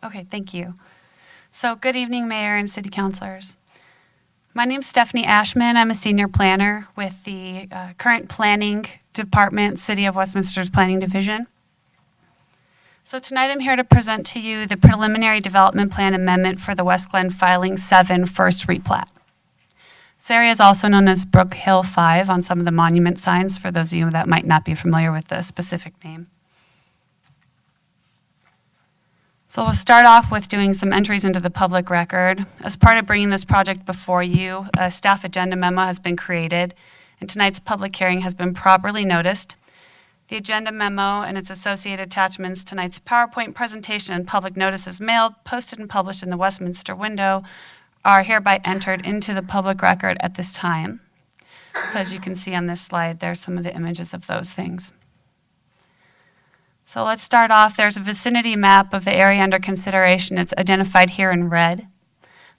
Okay, thank you. So good evening, Mayor and City Councilors. My name's Stephanie Ashman. I'm a senior planner with the current Planning Department, City of Westminster's Planning Division. So tonight I'm here to present to you the preliminary development plan amendment for the West Glen Filing 7 first replat. This area is also known as Brook Hill 5 on some of the monument signs, for those of you that might not be familiar with the specific name. So we'll start off with doing some entries into the public record. As part of bringing this project before you, a staff agenda memo has been created, and tonight's public hearing has been properly noticed. The agenda memo and its associated attachments, tonight's PowerPoint presentation, and public notices mailed, posted, and published in the Westminster window are hereby entered into the public record at this time. So as you can see on this slide, there's some of the images of those things. So let's start off. There's a vicinity map of the area under consideration. It's identified here in red.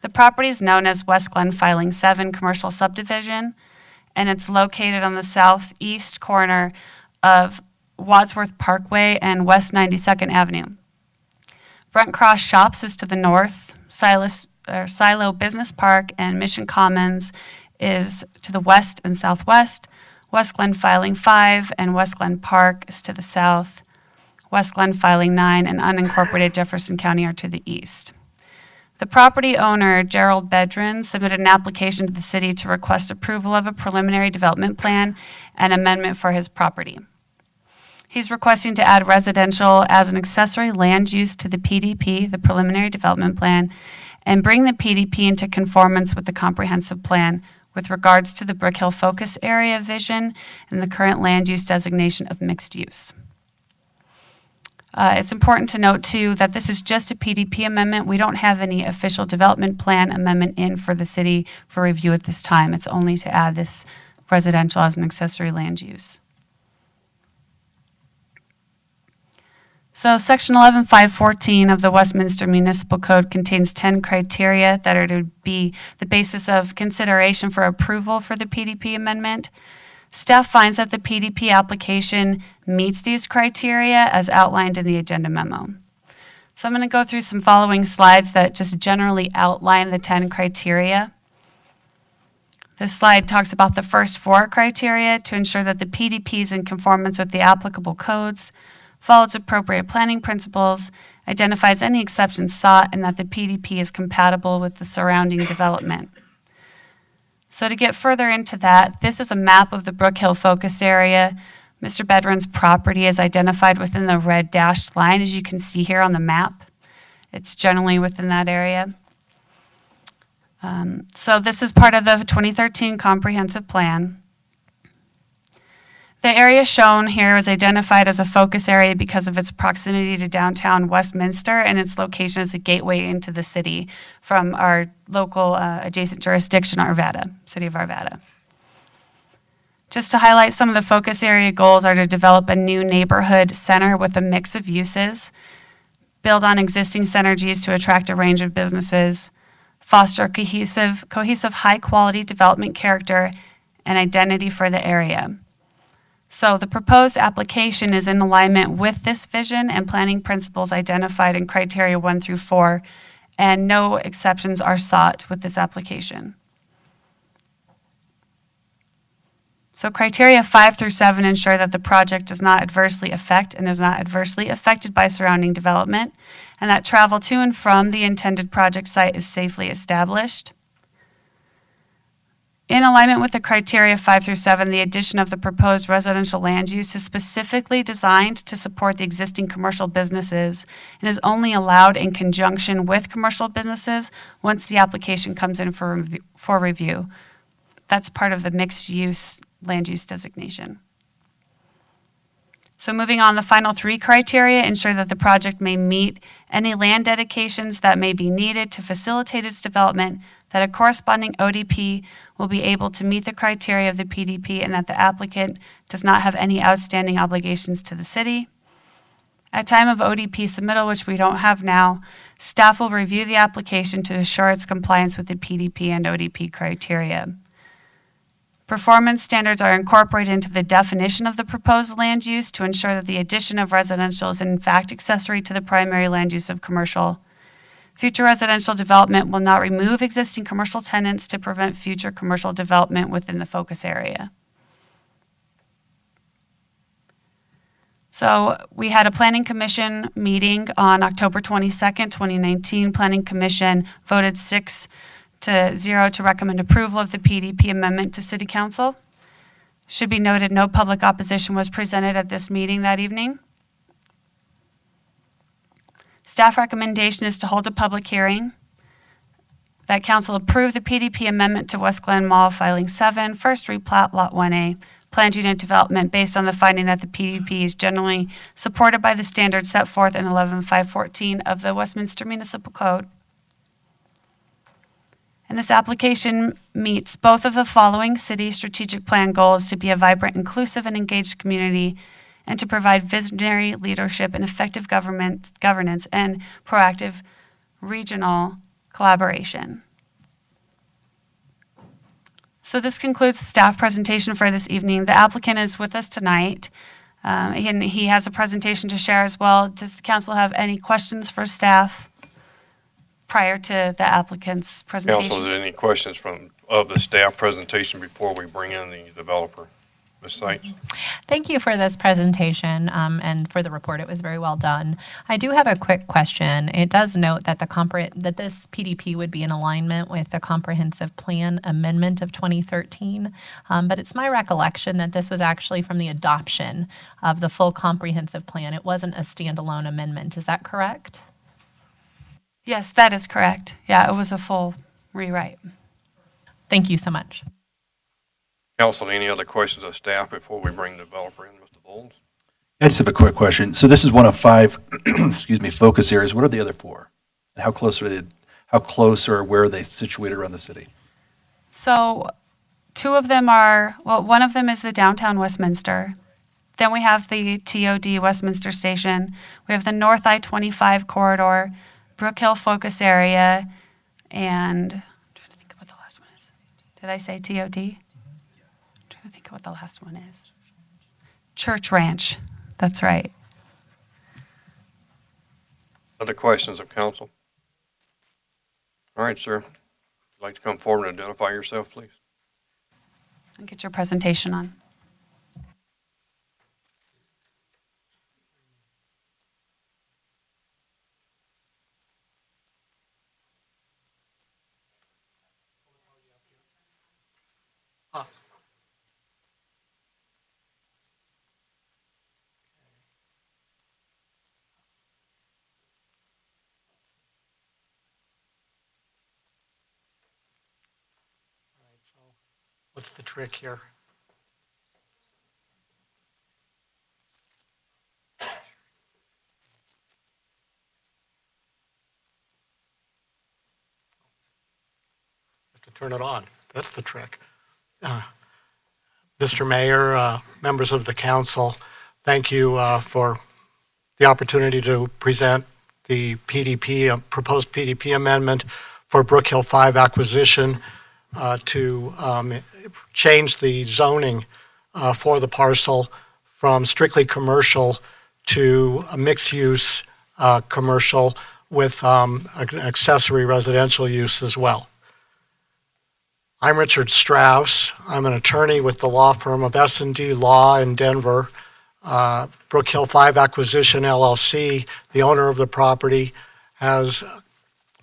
The property is known as West Glen Filing 7 Commercial Subdivision, and it's located on the southeast corner of Wadsworth Parkway and West 92nd Avenue. Brent Cross Shops is to the north. Silo Business Park and Mission Commons is to the west and southwest. West Glen Filing 5 and West Glen Park is to the south. West Glen Filing 9 and unincorporated Jefferson County are to the east. The property owner, Gerald Bedrin, submitted an application to the city to request approval of a preliminary development plan and amendment for his property. He's requesting to add residential as an accessory land use to the PDP, the preliminary development plan, and bring the PDP into conformance with the comprehensive plan with regards to the Brick Hill focus area vision and the current land use designation of mixed use. It's important to note, too, that this is just a PDP amendment. We don't have any official development plan amendment in for the city for review at this time. It's only to add this residential as an accessory land use. So Section 11514 of the Westminster Municipal Code contains 10 criteria that are to be the basis of consideration for approval for the PDP amendment. Staff finds that the PDP application meets these criteria as outlined in the agenda memo. So I'm going to go through some following slides that just generally outline the 10 criteria. This slide talks about the first 4 criteria to ensure that the PDP is in conformance with the applicable codes, follows appropriate planning principles, identifies any exceptions sought, and that the PDP is compatible with the surrounding development. So to get further into that, this is a map of the Brook Hill focus area. Mr. Bedrin's property is identified within the red dashed line, as you can see here on the map. It's generally within that area. So this is part of the 2013 comprehensive plan. The area shown here is identified as a focus area because of its proximity to downtown Westminster and its location as a gateway into the city from our local adjacent jurisdiction, Arvada, City of Arvada. Just to highlight some of the focus area goals are to develop a new neighborhood center with a mix of uses, build on existing synergies to attract a range of businesses, foster cohesive high-quality development character and identity for the area. So the proposed application is in alignment with this vision and planning principles identified in criteria 1 through 4, and no exceptions are sought with this application. So criteria 5 through 7 ensure that the project does not adversely affect and is not adversely affected by surrounding development, and that travel to and from the intended project site is safely established. In alignment with the criteria 5 through 7, the addition of the proposed residential land use is specifically designed to support the existing commercial businesses and is only allowed in conjunction with commercial businesses once the application comes in for review. That's part of the mixed-use land use designation. So moving on, the final 3 criteria ensure that the project may meet any land dedications that may be needed to facilitate its development, that a corresponding ODP will be able to meet the criteria of the PDP, and that the applicant does not have any outstanding obligations to the city. At time of ODP submittal, which we don't have now, staff will review the application to assure its compliance with the PDP and ODP criteria. Performance standards are incorporated into the definition of the proposed land use to ensure that the addition of residential is in fact accessory to the primary land use of commercial. Future residential development will not remove existing commercial tenants to prevent future commercial development within the focus area. So we had a Planning Commission meeting on October 22nd, 2019. Planning Commission voted 6-0 to recommend approval of the PDP amendment to City Council. Should be noted, no public opposition was presented at this meeting that evening. Staff recommendation is to hold a public hearing. That council approve the PDP amendment to West Glen Mall Filing 7, first replat Lot 1A, planned unit development based on the finding that the PDP is generally supported by the standards set forth in 11514 of the Westminster Municipal Code. And this application meets both of the following city strategic plan goals: to be a vibrant, inclusive, and engaged community, and to provide visionary leadership and effective governance and proactive regional collaboration. So this concludes the staff presentation for this evening. The applicant is with us tonight. And he has a presentation to share as well. Does the council have any questions for staff prior to the applicant's presentation? Council, is there any questions of the staff presentation before we bring in the developer? Ms. Seitz? Thank you for this presentation and for the report. It was very well done. I do have a quick question. It does note that that this PDP would be in alignment with the comprehensive plan amendment of 2013, but it's my recollection that this was actually from the adoption of the full comprehensive plan. It wasn't a standalone amendment. Is that correct? Yes, that is correct. Yeah, it was a full rewrite. Thank you so much. Council, any other questions of staff before we bring the developer in, Mr. Bowles? I just have a quick question. So this is one of 5, focus areas. What are the other 4? And how close are they? How close or where are they situated around the city? So 2 of them are, well, one of them is the downtown Westminster. Then we have the TOD Westminster Station. We have the North I-25 corridor, Brook Hill Focus Area, and I'm trying to think of what the last one is. Did I say TOD? I'm trying to think of what the last one is. Church Ranch. That's right. Other questions of council? All right, sir. Would you like to come forward and identify yourself, please? And get your presentation on. What's the trick here? Have to turn it on. That's the trick. Mr. Mayor, members of the council, thank you for the opportunity to present the PDP, proposed PDP amendment for Brook Hill 5 acquisition to change the zoning for the parcel from strictly commercial to a mixed-use commercial with an accessory residential use as well. I'm Richard Strauss. I'm an attorney with the law firm of S&D Law in Denver. Brook Hill 5 Acquisition LLC, the owner of the property, has,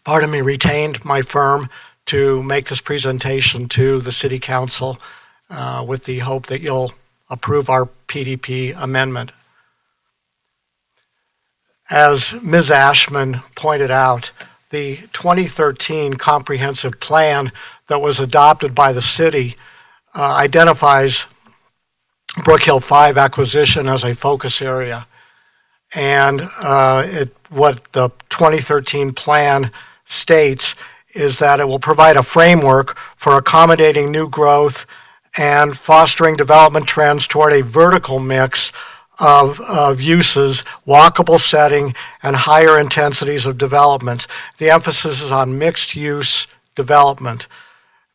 retained my firm to make this presentation to the City Council with the hope that you'll approve our PDP amendment. As Ms. Ashman pointed out, the 2013 comprehensive plan that was adopted by the city identifies Brook Hill 5 acquisition as a focus area. And what the 2013 plan states is that it will provide a framework for accommodating new growth and fostering development trends toward a vertical mix of uses, walkable setting, and higher intensities of development. The emphasis is on mixed-use development.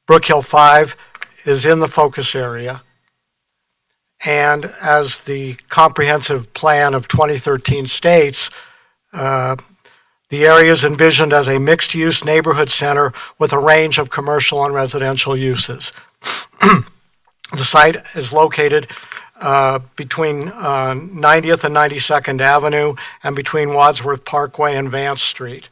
Brook Hill 5 is in the focus area, and as the comprehensive plan of 2013 states, the area is envisioned as a mixed-use neighborhood center with a range of commercial and residential uses. The site is located between 90th and 92nd Avenue and between Wadsworth Parkway and Vance Street.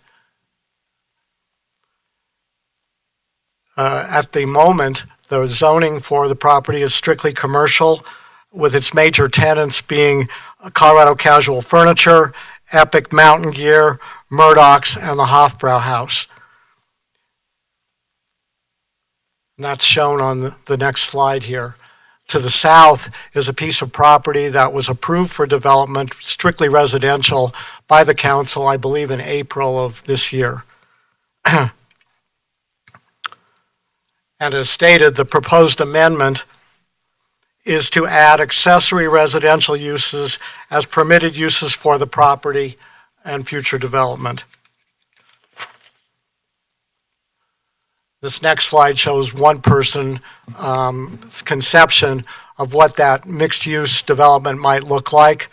At the moment, the zoning for the property is strictly commercial, with its major tenants being Colorado Casual Furniture, Epic Mountain Gear, Murdoch's, and the Hofbrau House. And that's shown on the next slide here. To the south is a piece of property that was approved for development, strictly residential, by the council, I believe in April of this year. And as stated, the proposed amendment is to add accessory residential uses as permitted uses for the property and future development. This next slide shows one person's conception of what that mixed-use development might look like.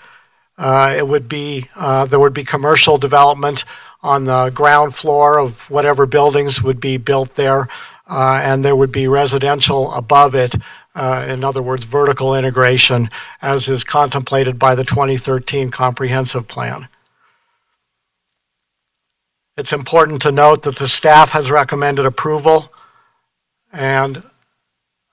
It would be, there would be commercial development on the ground floor of whatever buildings would be built there, and there would be residential above it, in other words, vertical integration, as is contemplated by the 2013 comprehensive plan. It's important to note that the staff has recommended approval, and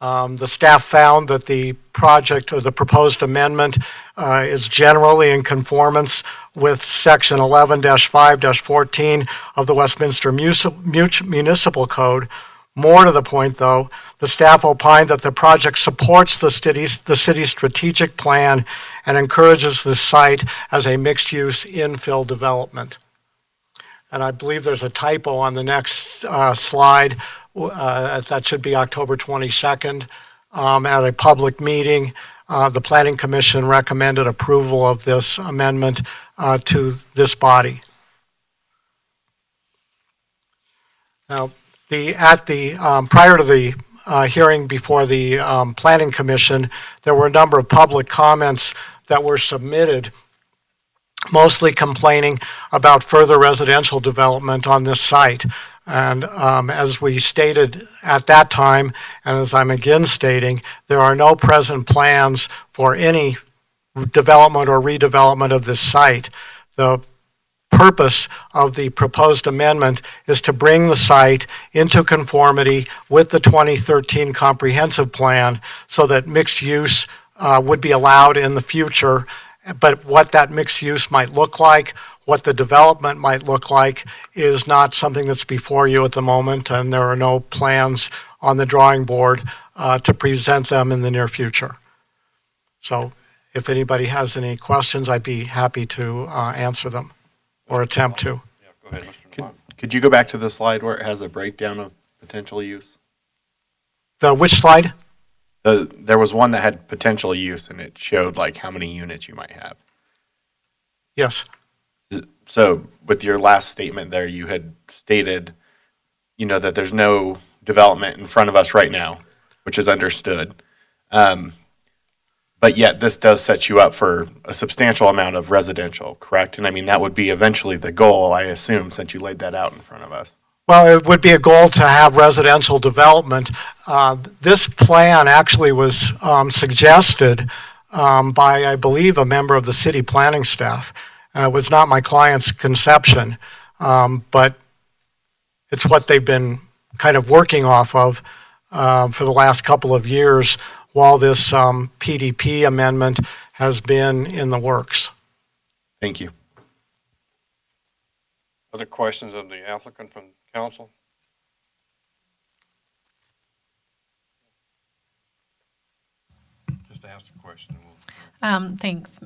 the staff found that the project or the proposed amendment is generally in conformance with Section 11-5-14 of the Westminster Municipal Code. More to the point, though, the staff opined that the project supports the city's strategic plan and encourages the site as a mixed-use infill development. And I believe there's a typo on the next slide. That should be October 22nd. At a public meeting, the Planning Commission recommended approval of this amendment to this body. Now, prior to the hearing before the Planning Commission, there were a number of public comments that were submitted, mostly complaining about further residential development on this site. And as we stated at that time, and as I'm again stating, there are no present plans for any development or redevelopment of this site. The purpose of the proposed amendment is to bring the site into conformity with the 2013 comprehensive plan so that mixed use would be allowed in the future. But what that mixed use might look like, what the development might look like, is not something that's before you at the moment, and there are no plans on the drawing board to present them in the near future. So if anybody has any questions, I'd be happy to answer them. Or attempt to. Yeah, go ahead, Mr. Devine. Could you go back to the slide where it has a breakdown of potential use? The which slide? There was one that had potential use, and it showed like how many units you might have. Yes. So with your last statement there, you had stated, that there's no development in front of us right now, which is understood. But yet this does set you up for a substantial amount of residential, correct? And I mean, that would be eventually the goal, I assume, since you laid that out in front of us. Well, it would be a goal to have residential development. This plan actually was suggested by, I believe, a member of the city planning staff. It was not my client's conception, but it's what they've been kind of working off of for the last couple of years while this PDP amendment has been in the works. Thank you. Other questions of the applicant from council? Just ask the question. Thanks.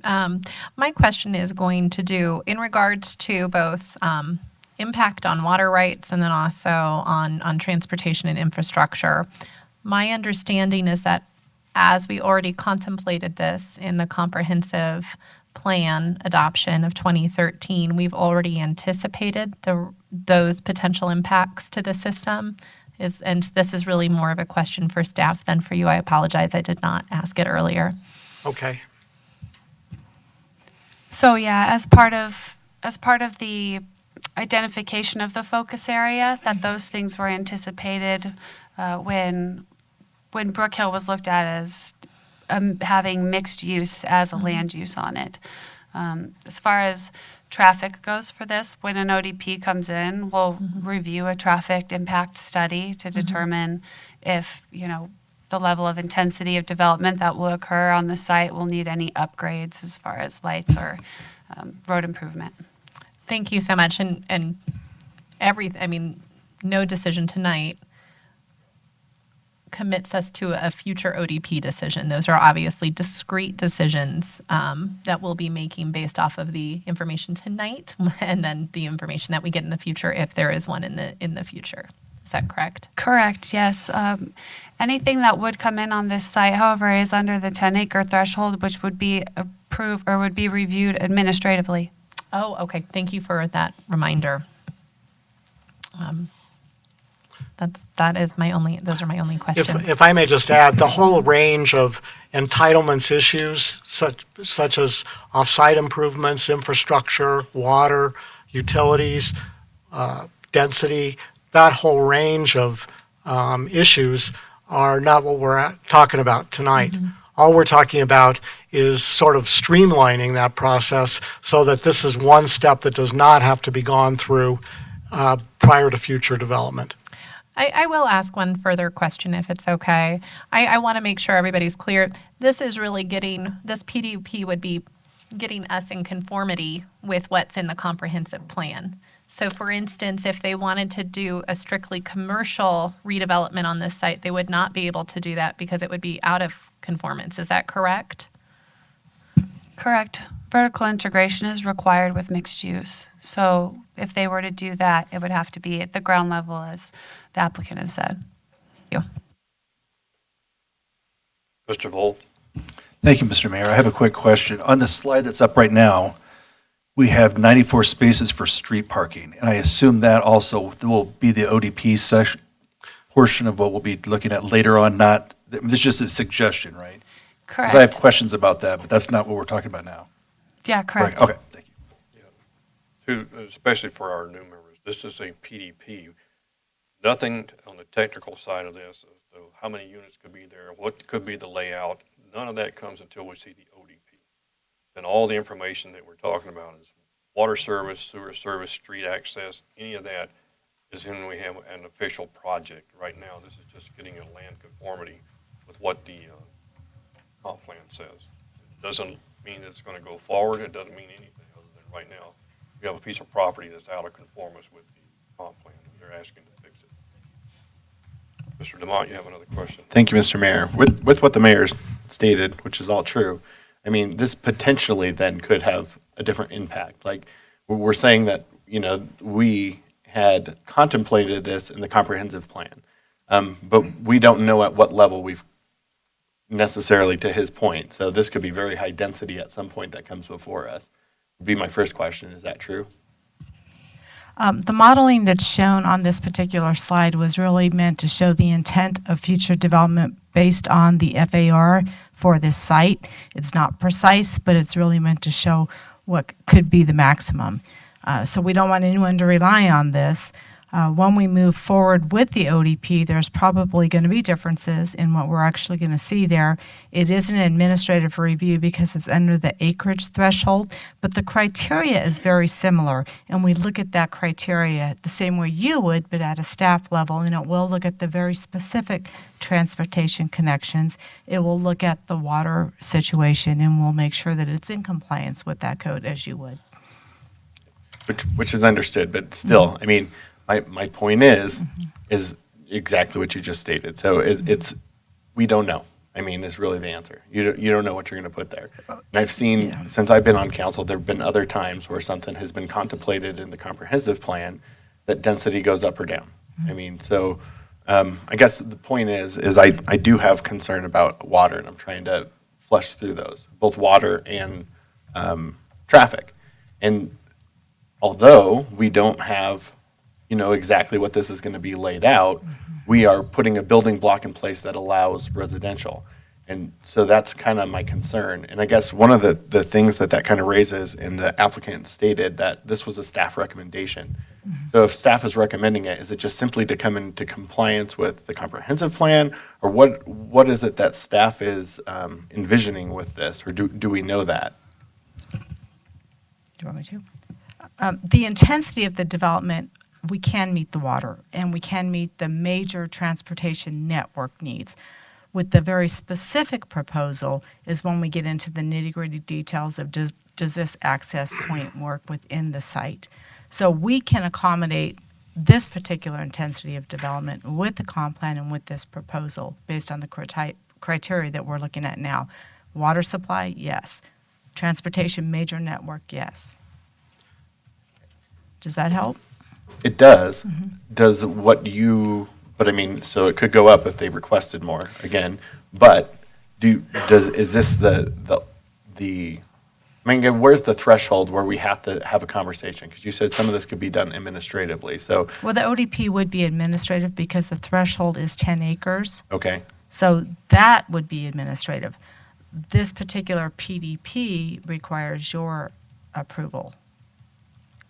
My question is going to do in regards to both impact on water rights and then also on transportation and infrastructure. My understanding is that as we already contemplated this in the comprehensive plan adoption of 2013, we've already anticipated those potential impacts to the system. And this is really more of a question for staff than for you. I apologize, I did not ask it earlier. Okay. So yeah, as part of the identification of the focus area, that those things were anticipated when Brook Hill was looked at as having mixed use as a land use on it. As far as traffic goes for this, when an ODP comes in, we'll review a traffic impact study to determine if, the level of intensity of development that will occur on the site will need any upgrades as far as lights or road improvement. Thank you so much. And no decision tonight commits us to a future ODP decision. Those are obviously discrete decisions that we'll be making based off of the information tonight and then the information that we get in the future if there is one in the future. Is that correct? Correct, yes. Anything that would come in on this site, however, is under the 10-acre threshold, which would be approved or would be reviewed administratively. Oh, okay. Thank you for that reminder. Those are my only questions. If I may just add, the whole range of entitlements issues, such as off-site improvements, infrastructure, water, utilities, density, that whole range of issues are not what we're talking about tonight. All we're talking about is sort of streamlining that process so that this is one step that does not have to be gone through prior to future development. I will ask one further question if it's okay. I want to make sure everybody's clear. This is really this PDP would be getting us in conformity with what's in the comprehensive plan. So for instance, if they wanted to do a strictly commercial redevelopment on this site, they would not be able to do that because it would be out of conformance. Is that correct? Correct. Vertical integration is required with mixed use. So if they were to do that, it would have to be at the ground level, as the applicant has said. Thank you. Mr. Volt. Thank you, Mr. Mayor. I have a quick question. On the slide that's up right now, we have 94 spaces for street parking, and I assume that also will be the ODP section, portion of what we'll be looking at later on, not, this is just a suggestion, right? Correct. Because I have questions about that, but that's not what we're talking about now. Yeah, correct. Right, okay, thank you. Especially for our new members, this is a PDP. Nothing on the technical side of this, so how many units could be there, what could be the layout, none of that comes until we see the ODP. Then all the information that we're talking about is water service, sewer service, street access, any of that is when we have an official project. Right now, this is just getting a land conformity with what the comp plan says. It doesn't mean that it's going to go forward. It doesn't mean anything other than right now we have a piece of property that's out of conformance with the comp plan, and they're asking to fix it. Mr. DeMont, you have another question? Thank you, Mr. Mayor. With what the mayor stated, which is all true, I mean, this potentially then could have a different impact. Like, we're saying that, you know, we had contemplated this in the comprehensive plan, but we don't know at what level we've necessarily, to his point. So this could be very high density at some point that comes before us. Would be my first question. Is that true? The modeling that's shown on this particular slide was really meant to show the intent of future development based on the FAR for this site. It's not precise, but it's really meant to show what could be the maximum. So we don't want anyone to rely on this. When we move forward with the ODP, there's probably going to be differences in what we're actually going to see there. It is an administrative review because it's under the acreage threshold, but the criteria is very similar, and we look at that criteria the same way you would, but at a staff level, and it will look at the very specific transportation connections. It will look at the water situation, and we'll make sure that it's in compliance with that code as you would. Which is understood, but still, I mean, my point is exactly what you just stated. So it's we don't know. I mean, is really the answer. You don't know what you're going to put there. And I've seen, since I've been on council, there have been other times where something has been contemplated in the comprehensive plan that density goes up or down. I mean, so I guess the point is I do have concern about water, and I'm trying to flush through those, both water and traffic. And although we don't have, you know, exactly what this is going to be laid out, we are putting a building block in place that allows residential. And so that's kind of my concern. And I guess one of the things that kind of raises, and the applicant stated that this was a staff recommendation. So if staff is recommending it, is it just simply to come into compliance with the comprehensive plan? Or what is it that staff is envisioning with this? Or do we know that? Do you want me to? The intensity of the development, we can meet the water, and we can meet the major transportation network needs. With the very specific proposal is when we get into the nitty-gritty details of does this access point work within the site. So we can accommodate this particular intensity of development with the comp plan and with this proposal based on the criteria that we're looking at now. Water supply, yes. Transportation major network, yes. Does that help? It does. Does what you, but I mean, so it could go up if they requested more again. But is this the I mean, where's the threshold where we have to have a conversation? Because you said some of this could be done administratively. So well, the ODP would be administrative because the threshold is 10 acres. Okay. So that would be administrative. This particular PDP requires your approval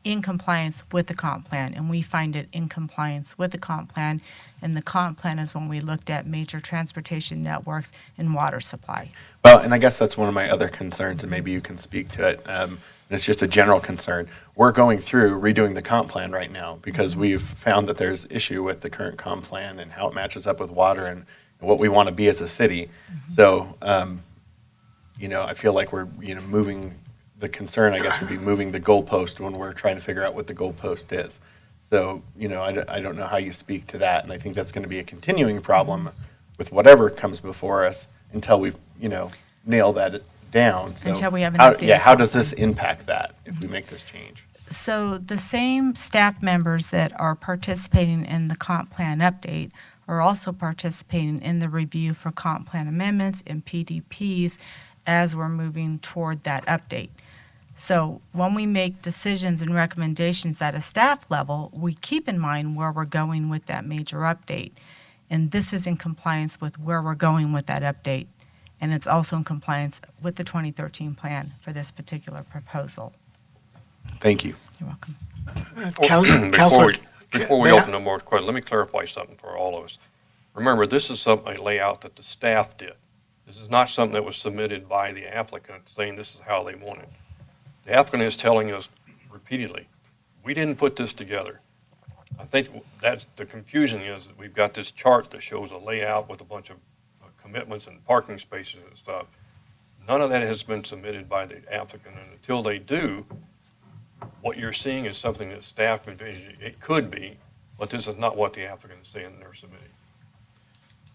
in compliance with the comp plan, and we find it in compliance with the comp plan, and the comp plan is when we looked at major transportation networks and water supply. Well, and I guess that's one of my other concerns, and maybe you can speak to it. And it's just a general concern. We're going through redoing the comp plan right now because we've found that there's issue with the current comp plan and how it matches up with water and what we want to be as a city. So, you know, I feel like we're, you know, moving. The concern, I guess, would be moving the goalpost when we're trying to figure out what the goalpost is. So, you know, I don't know how you speak to that, and I think that's going to be a continuing problem with whatever comes before us until we've, you know, nailed that down. So until we have an update. Yeah, how does this impact that if we make this change? So the same staff members that are participating in the comp plan update are also participating in the review for comp plan amendments and PDPs as we're moving toward that update. So when we make decisions and recommendations at a staff level, we keep in mind where we're going with that major update. And this is in compliance with where we're going with that update. And it's also in compliance with the 2013 plan for this particular proposal. Thank you. You're welcome. Before we open up more questions, let me clarify something for all of us. Remember, this is a layout that the staff did. This is not something that was submitted by the applicant saying this is how they want it. The applicant is telling us repeatedly, we didn't put this together. I think that's the confusion is that we've got this chart that shows a layout with a bunch of commitments and parking spaces and stuff. None of that has been submitted by the applicant, and until they do, what you're seeing is something that staff envisioned it could be, but this is not what the applicant is saying they're submitting.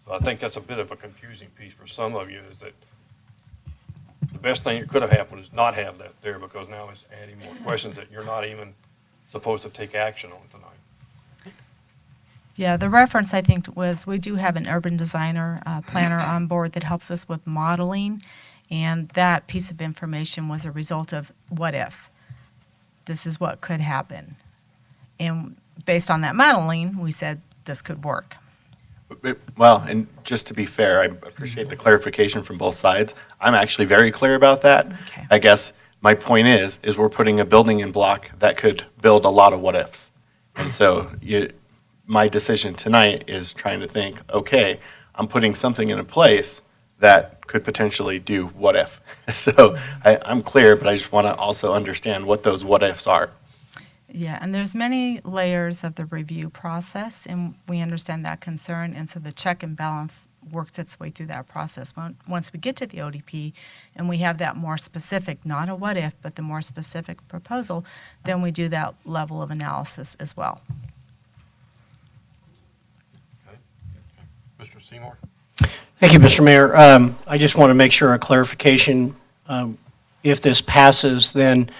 So I think that's a bit of a confusing piece for some of you, is that the best thing that could have happened is not have that there, because now it's adding more questions that you're not even supposed to take action on tonight. Yeah, the reference, I think, was we do have an urban designer, planner on board that helps us with modeling, and that piece of information was a result of what if. This is what could happen. And based on that modeling, we said this could work. Well, and just to be fair, I appreciate the clarification from both sides. I'm actually very clear about that. Okay. I guess my point is we're putting a building in block that could build a lot of what ifs. And so my decision tonight is trying to think, okay, I'm putting something in place that could potentially do what if. So I'm clear, but I just want to also understand what those what ifs are. Yeah, and there's many layers of the review process, and we understand that concern, and so the check and balance works its way through that process. Once we get to the ODP and we have that more specific, not a what if, but the more specific proposal, then we do that level of analysis as well. Mr. Seymour? Thank you, Mr. Mayor. I just want to make sure a clarification. If this passes, then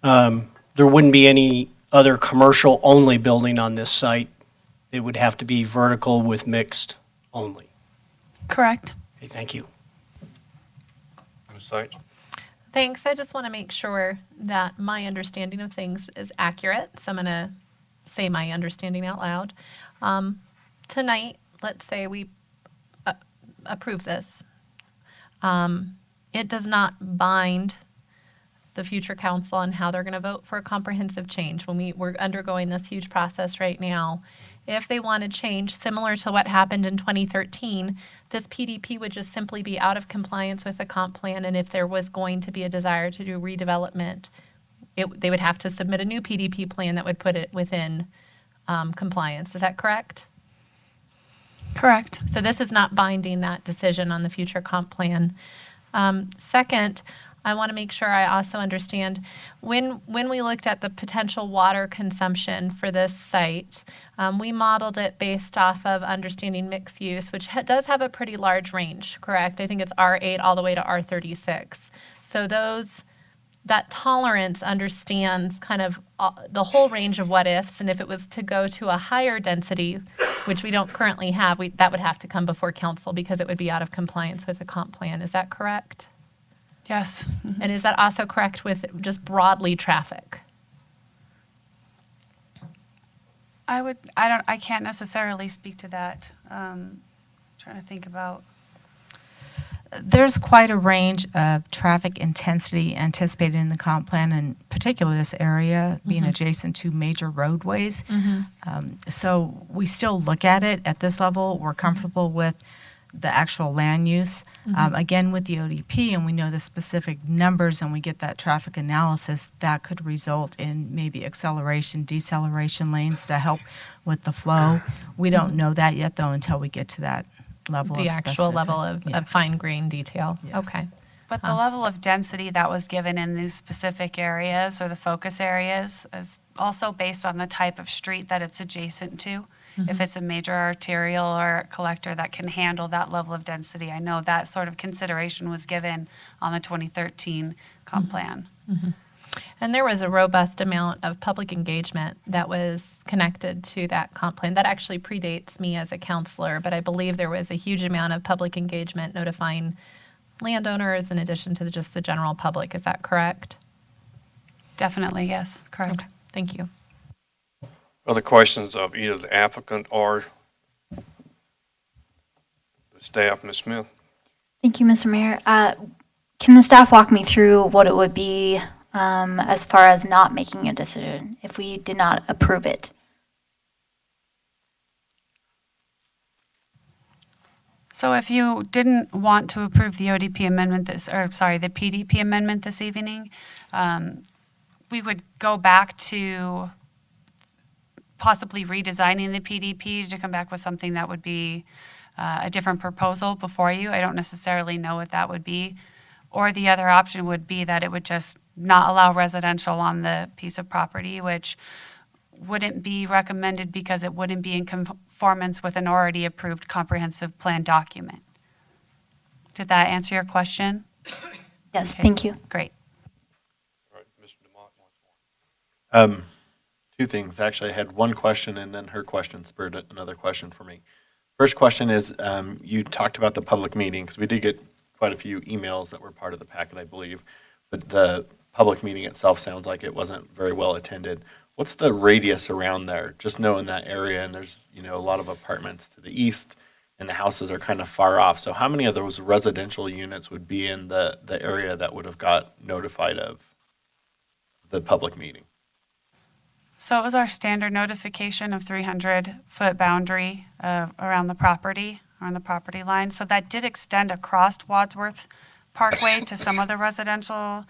there wouldn't be any other commercial-only building on this site. It would have to be vertical with mixed only. Correct. Okay, thank you. Ms. Seitz? Thanks. I just want to make sure that my understanding of things is accurate. So I'm going to say my understanding out loud. Tonight, let's say we approve this. It does not bind the future council on how they're going to vote for a comprehensive change. When we're undergoing this huge process right now, if they want to change similar to what happened in 2013, this PDP would just simply be out of compliance with the comp plan, and if there was going to be a desire to do redevelopment, they would have to submit a new PDP plan that would put it within compliance. Is that correct? Correct. So this is not binding that decision on the future comp plan. Second, I want to make sure I also understand when we looked at the potential water consumption for this site, we modeled it based off of understanding mixed use, which does have a pretty large range, correct? I think it's R8 all the way to R36. So that tolerance understands kind of the whole range of what ifs, and if it was to go to a higher density, which we don't currently have, that would have to come before council because it would be out of compliance with the comp plan. Is that correct? Yes. Mm-hmm. And is that also correct with just broadly traffic? I can't necessarily speak to that. Trying to think about. There's quite a range of traffic intensity anticipated in the comp plan, and particularly this area being adjacent to major roadways. So we still look at it at this level. We're comfortable with the actual land use. Again, with the ODP, and we know the specific numbers, and we get that traffic analysis, that could result in maybe acceleration, deceleration lanes to help with the flow. We don't know that yet, though, until we get to that level of the actual specific. level of Yes. fine grain detail. Yes. Okay. But the level of density that was given in these specific areas or the focus areas is also based on the type of street that it's adjacent to. If it's a major arterial or collector that can handle that level of density. I know that sort of consideration was given on the 2013 comp plan. And there was a robust amount of public engagement that was connected to that comp plan. That actually predates me as a counselor, but I believe there was a huge amount of public engagement notifying landowners in addition to just the general public. Is that correct? Definitely, yes, correct. Okay, thank you. Other questions of either the applicant or the staff, Ms. Smith? Thank you, Mr. Mayor. Can the staff walk me through what it would be as far as not making a decision if we did not approve it? So if you didn't want to approve the ODP amendment the PDP amendment this evening, we would go back to possibly redesigning the PDP to come back with something that would be a different proposal before you. I don't necessarily know what that would be. Or the other option would be that it would just not allow residential on the piece of property, which wouldn't be recommended because it wouldn't be in conformance with an already approved comprehensive plan document. Did that answer your question? Yes, Okay, thank you. Great. All right, Mr. DeMott once more. Two things. Actually, I had one question, and then her question spurred another question for me. First question is, you talked about the public meeting, because we did get quite a few emails that were part of the packet, I believe, but the public meeting itself sounds like it wasn't very well attended. What's the radius around there? Just knowing that area, and there's a lot of apartments to the east, and the houses are kind of far off. So how many of those residential units would be in the area that would have got notified of the public meeting? So it was our standard notification of 300-foot boundary around the property, on the property line. So that did extend across Wadsworth Parkway to some of the residential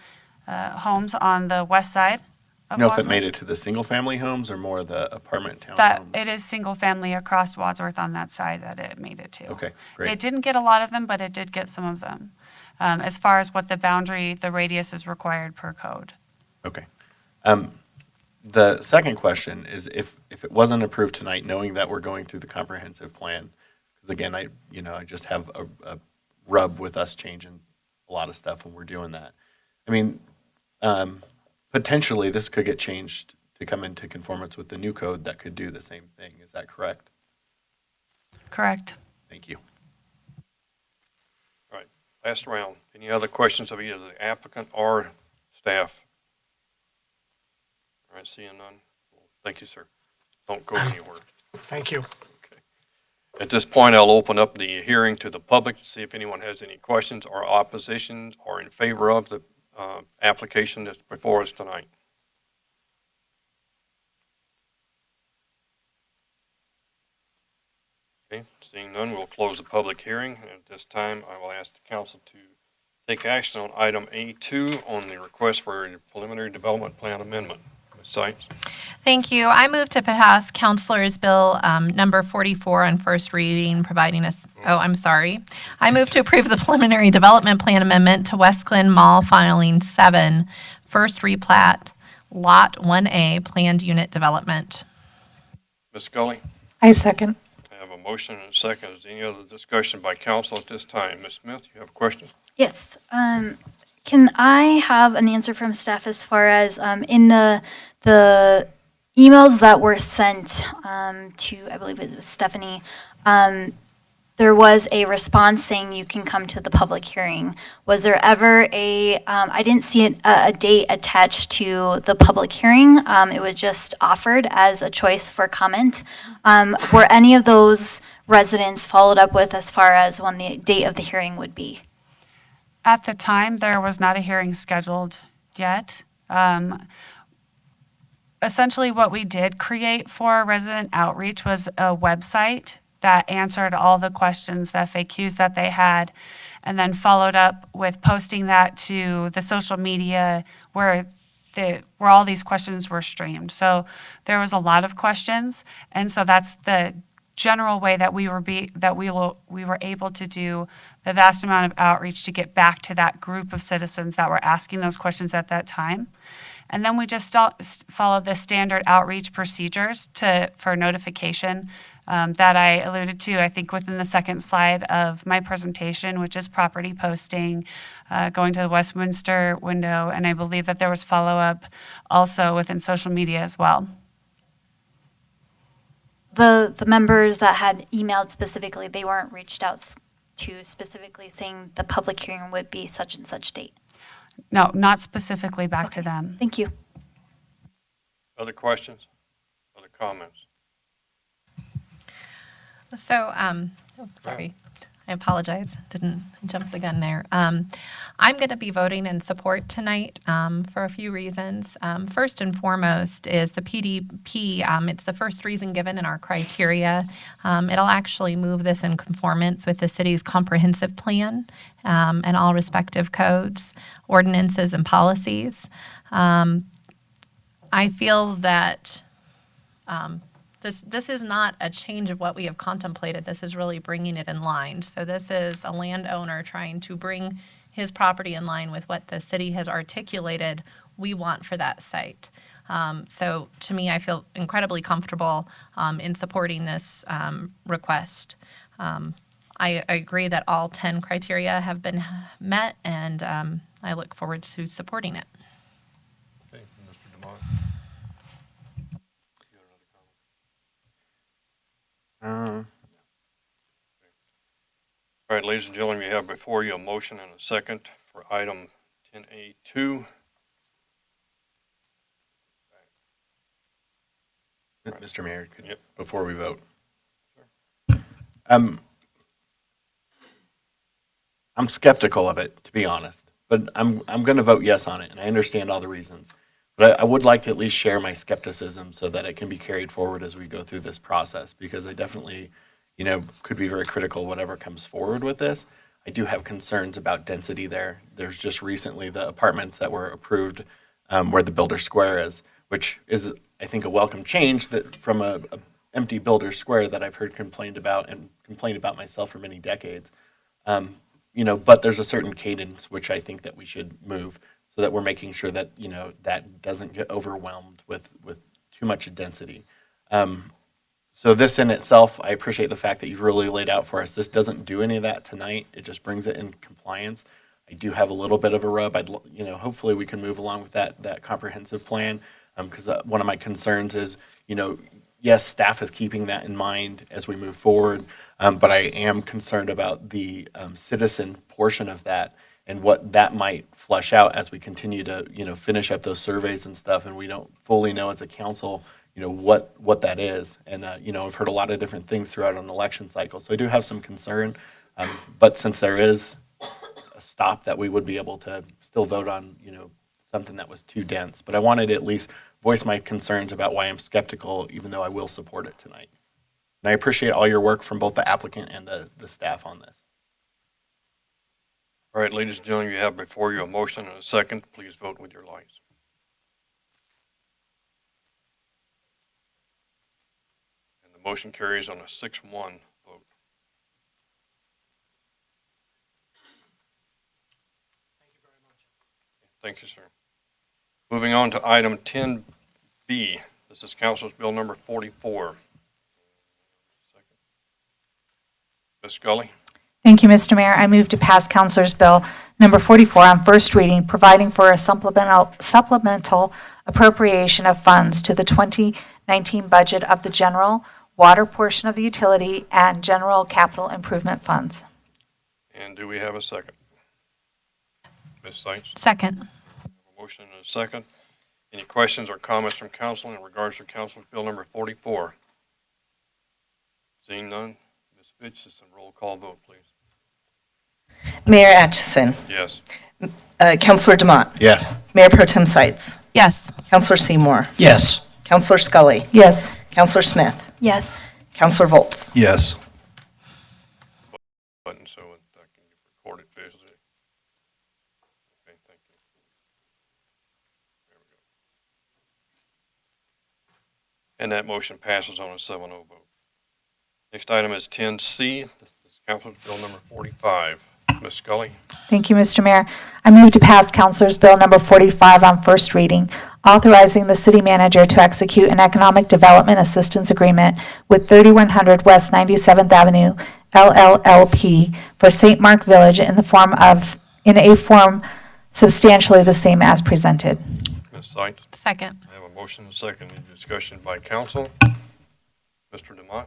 homes on the west side of Know if Wadsworth. it made it to the single-family homes or more of the apartment townhomes? That it is single family across Wadsworth on that side that it made it to. Okay, great. It didn't get a lot of them, but it did get some of them. As far as what the boundary, the radius is required per code. Okay. The second question is if it wasn't approved tonight, knowing that we're going through the comprehensive plan, because again, I just have a rub with us changing a lot of stuff when we're doing that. I mean, potentially this could get changed to come into conformance with the new code that could do the same thing. Is that correct? Correct. Thank you. All right, last round. Any other questions of either the applicant or staff? All right, seeing none. Thank you, sir. Don't go anywhere. Thank you. At this point, I'll open up the hearing to the public to see if anyone has any questions or opposition or in favor of the application that's before us tonight. Okay, seeing none, we'll close the public hearing. And at this time, I will ask the council to take action on item A2 on the request for a preliminary development plan amendment. Ms. Sykes? Thank you. I move to pass Councilor's Bill number 44 on first reading, providing us, I'm sorry. I move to approve the preliminary development plan amendment to West Glen Mall Filing 7, first replat, Lot 1A, planned unit development. Ms. Scully? I second. I have a motion and a second. Is there any other discussion by council at this time? Ms. Smith, you have a question? Yes. Can I have an answer from staff as far as in the emails that were sent to, I believe it was Stephanie, there was a response saying you can come to the public hearing. Was there ever I didn't see a date attached to the public hearing. It was just offered as a choice for comment. Were any of those residents followed up with as far as when the date of the hearing would be? At the time, there was not a hearing scheduled yet. Essentially, what we did create for resident outreach was a website that answered all the questions, the FAQs that they had, and then followed up with posting that to the social media where all these questions were streamed. So there was a lot of questions, and so that's the general way that we were able to do the vast amount of outreach to get back to that group of citizens that were asking those questions at that time. And then we just followed the standard outreach procedures for notification that I alluded to, I think, within the second slide of my presentation, which is property posting, going to the Westminster window, and I believe that there was follow-up also within social media as well. The members that had emailed specifically, they weren't reached out to specifically saying the public hearing would be such and such date? No, not specifically back to them. Thank you. Other questions? Other comments? So, sorry, I apologize, didn't jump the gun there. I'm going to be voting in support tonight for a few reasons. First and foremost is the PDP. It's the first reason given in our criteria. It'll actually move this in conformance with the city's comprehensive plan and all respective codes, ordinances, and policies. I feel that this is not a change of what we have contemplated. This is really bringing it in line. So this is a landowner trying to bring his property in line with what the city has articulated we want for that site. So to me, I feel incredibly comfortable in supporting this request. I agree that all 10 criteria have been met, and I look forward to supporting it. Okay, Mr. DeMont. All right, ladies and gentlemen, we have before you a motion and a second for item 10A2. Mr. Mayor, Yep. before we vote. Sure. I'm skeptical of it, to be honest, but I'm going to vote yes on it, and I understand all the reasons. But I would like to at least share my skepticism so that it can be carried forward as we go through this process, because I definitely, could be very critical whatever comes forward with this. I do have concerns about density there. There's just recently the apartments that were approved where the Builder Square is, which is, I think, a welcome change that from a empty Builder Square that I've heard complained about myself for many decades. But there's a certain cadence which I think that we should move so that we're making sure that, that doesn't get overwhelmed with too much density. So this in itself, I appreciate the fact that you've really laid out for us. This doesn't do any of that tonight. It just brings it in compliance. I do have a little bit of a rub. Hopefully we can move along with that comprehensive plan. Because one of my concerns is, yes, staff is keeping that in mind as we move forward. But I am concerned about the citizen portion of that and what that might flesh out as we continue to, finish up those surveys and stuff. And we don't fully know as a council, what that is. And, I've heard a lot of different things throughout an election cycle. So I do have some concern. But since there is a stop that we would be able to still vote on, something that was too dense. But I wanted to at least voice my concerns about why I'm skeptical, even though I will support it tonight. And I appreciate all your work from both the applicant and the staff on this. All right, ladies and gentlemen, you have before you a motion and a second. Please vote with your lights. And the motion carries on a 6-1 vote. Thank you, sir. Moving on to item 10B. This is Council's Bill number 44. Ms. Scully. Thank you, Mr. Mayor. I move to pass Councilor's Bill number 44 on first reading, providing for a supplemental appropriation of funds to the 2019 budget of the general water portion of the utility and general capital improvement funds. And do we have a second? Ms. Seitz? Second. A motion and a second. Any questions or comments from council in regards to Council's Bill number 44? Seeing none, Ms. Fitch, it's a roll call vote, please. Mayor Atchison. Yes. Councilor DeMott. Yes. Mayor Pro Tem Sites. Yes. Councilor Seymour. Yes. Councilor Scully. Yes. Councilor Smith. Yes. Councilor Volz. Yes. Button so that can be recorded visually. Okay, thank you. There we go. And that motion passes on a 7-0 vote. Next item is 10C. This is Council's Bill number 45. Ms. Scully. Thank you, Mr. Mayor. I move to pass Councilor's Bill number 45 on first reading, authorizing the city manager to execute an economic development assistance agreement with 3100 West 97th Avenue, LLLP, for St. Mark Village in a form substantially the same as presented. Ms. Seitz. Second. I have a motion and a second. Any discussion by council? Mr. DeMott.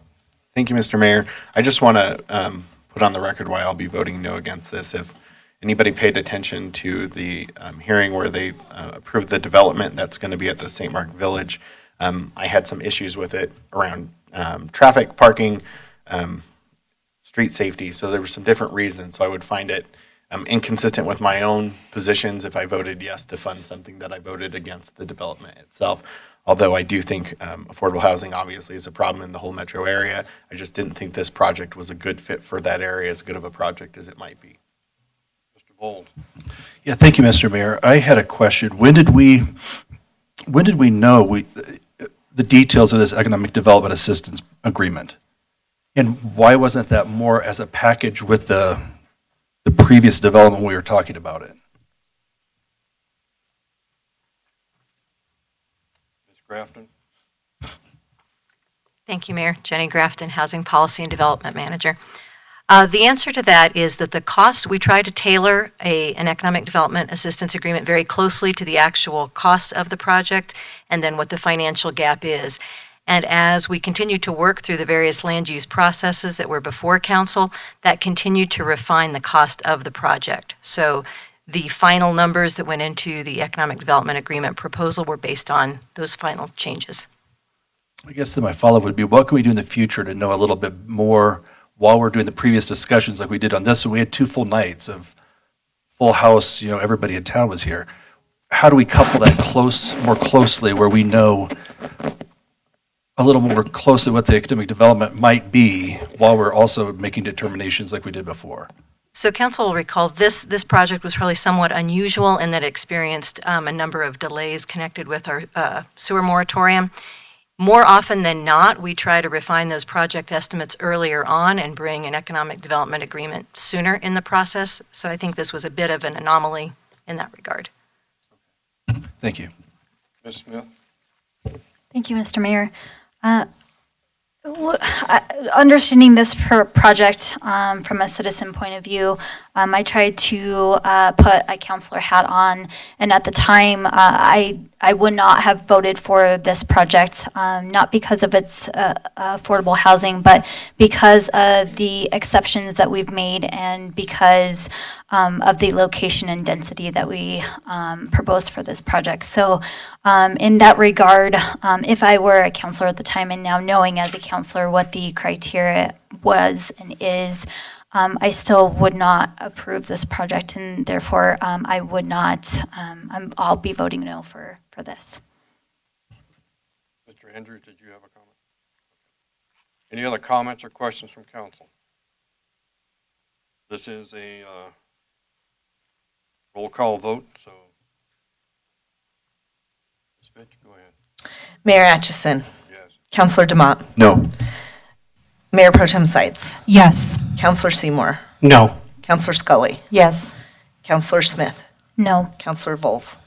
Thank you, Mr. Mayor. I just want to put on the record why I'll be voting no against this. If anybody paid attention to the hearing where they approved the development that's going to be at the St. Mark Village, I had some issues with it around traffic, parking, street safety. So there were some different reasons. So I would find it inconsistent with my own positions if I voted yes to fund something that I voted against the development itself. Although I do think affordable housing obviously is a problem in the whole metro area. I just didn't think this project was a good fit for that area, as good of a project as it might be. Mr. Vold. Yeah, thank you, Mr. Mayor. I had a question. When did we know the details of this economic development assistance agreement? And why wasn't that more as a package with the previous development we were talking about it? Ms. Grafton. Thank you, Mayor. Jenny Grafton, Housing Policy and Development Manager. The answer to that is that the cost, we try to tailor an economic development assistance agreement very closely to the actual costs of the project and then what the financial gap is. And as we continue to work through the various land use processes that were before council, that continued to refine the cost of the project. So the final numbers that went into the economic development agreement proposal were based on those final changes. I guess then my follow-up would be, what can we do in the future to know a little bit more while we're doing the previous discussions like we did on this one? We had 2 full nights of full house, everybody in town was here. How do we couple that more closely where we know a little more closely what the economic development might be while we're also making determinations like we did before? So council will recall this project was probably somewhat unusual in that it experienced a number of delays connected with our sewer moratorium. More often than not, we try to refine those project estimates earlier on and bring an economic development agreement sooner in the process. So I think this was a bit of an anomaly in that regard. Thank you. Ms. Smith. Thank you, Mr. Mayor. Understanding this project from a citizen point of view, I tried to put a counselor hat on, and at the time, I would not have voted for this project, not because of its affordable housing, but because of the exceptions that we've made and because of the location and density that we proposed for this project. So in that regard, if I were a counselor at the time and now knowing as a counselor what the criteria was and is, I still would not approve this project, and therefore I would not, I'll be voting no for this. Mr. Andrews, did you have a comment? Any other comments or questions from council? This is a roll call vote, so Ms. Fitch, go ahead. Mayor Atchison. Yes. Councilor DeMott. No. Mayor Pro Tem Sights. Yes. Councilor Seymour. No. Councilor Scully. Yes. Councilor Smith. No. Councilor Vols.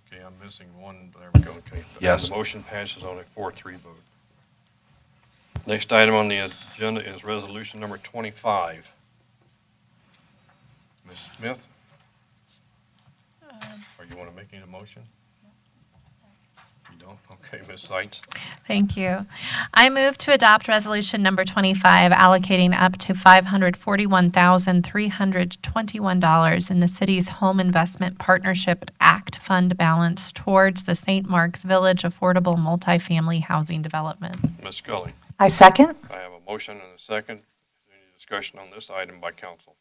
Okay, I'm missing one. There we go. Okay. Yes. The motion passes on a 4-3 vote. Next item on the agenda is resolution number 25. Ms. Smith? Or you want to make any motion? You don't? Okay, Ms. Seitz. Thank you. I move to adopt resolution number 25, allocating up to $541,321 in the city's Home Investment Partnership Act fund balance towards the St. Mark's Village Affordable Multifamily Housing Development. Ms. Scully. I second. I have a motion and a second. Is there any discussion on this item by council?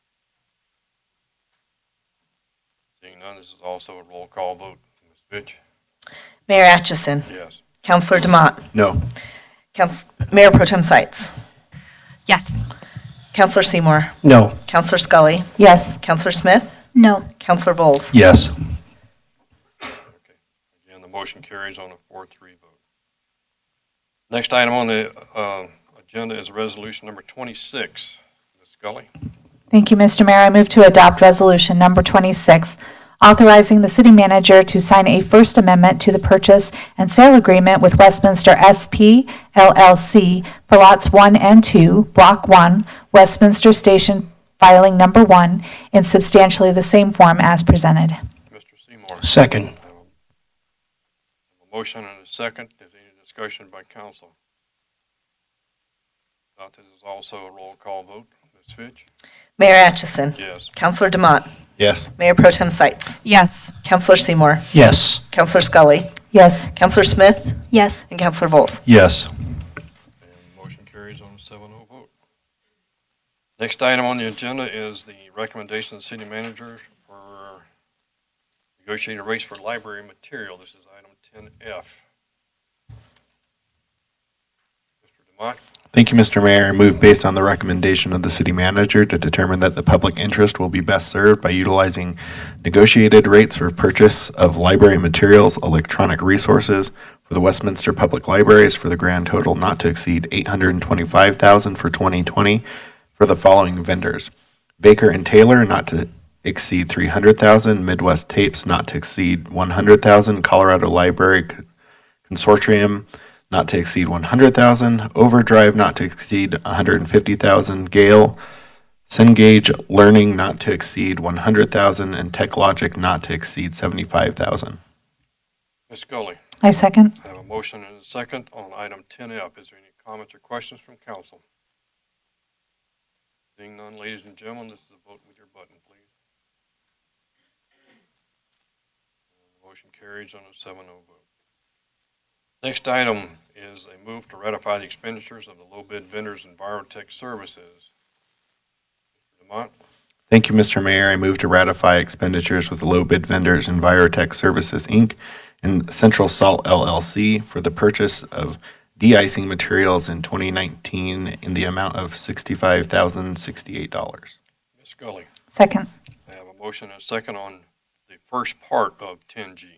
Seeing none, this is also a roll call vote. Ms. Fitch? Mayor Atchison. Yes. Councilor DeMott. No. Mayor Pro Tem Sights. Yes. Councilor Seymour. No. Councilor Scully. Yes. Councilor Smith. No. Councilor Vols. Yes. Okay. Again, the motion carries on a 4-3 vote. Next item on the agenda is resolution number 26. Ms. Scully? Thank you, Mr. Mayor. I move to adopt resolution number 26, authorizing the city manager to sign a First Amendment to the purchase and sale agreement with Westminster SP LLC for lots 1 and 2, Block 1, Westminster Station filing number 1, in substantially the same form as presented. Mr. Seymour? Second. I have a motion and a second. Is there any discussion by council? This is also a roll call vote. Ms. Ms. Fitch? Mayor Atchison. Yes. Counselor Demott. Yes. Mayor Pro Tem Sights. Yes. Counselor Seymour. Yes. Counselor Scully. Yes. Counselor Smith. Yes. And Counselor Vols. Yes. And motion carries on a 7-0 vote. Next item on the agenda is the recommendation of the city manager for negotiated rates for library material. This is item 10F. Mr. Demott? Thank you, Mr. Mayor. I move based on the recommendation of the city manager to determine that the public interest will be best served by utilizing negotiated rates for purchase of library materials, electronic resources for the Westminster Public Libraries for the grand total not to exceed $825,000 for 2020 for the following vendors: Baker and Taylor not to exceed $300,000, Midwest Tapes not to exceed $100,000, Colorado Library Consortium not to exceed $100,000, Overdrive not to exceed $150,000, Gale, Cengage Learning not to exceed $100,000, and TechLogic not to exceed $75,000. Ms. Scully? I second. I have a motion and a second on item 10F. Is there any comments or questions from council? Seeing none, ladies and gentlemen, this is a vote with your button, please. And the motion carries on a 7-0 vote. Next item is a move to ratify the expenditures of the low bid vendors Envirotech Services. Mr. Demott? Thank you, Mr. Mayor. I move to ratify expenditures with the low bid vendors Envirotech Services, Inc. and Central Salt LLC for the purchase of de-icing materials in 2019 in the amount of $65,068. Ms. Scully? Second. I have a motion and a second on the first part of 10G. Is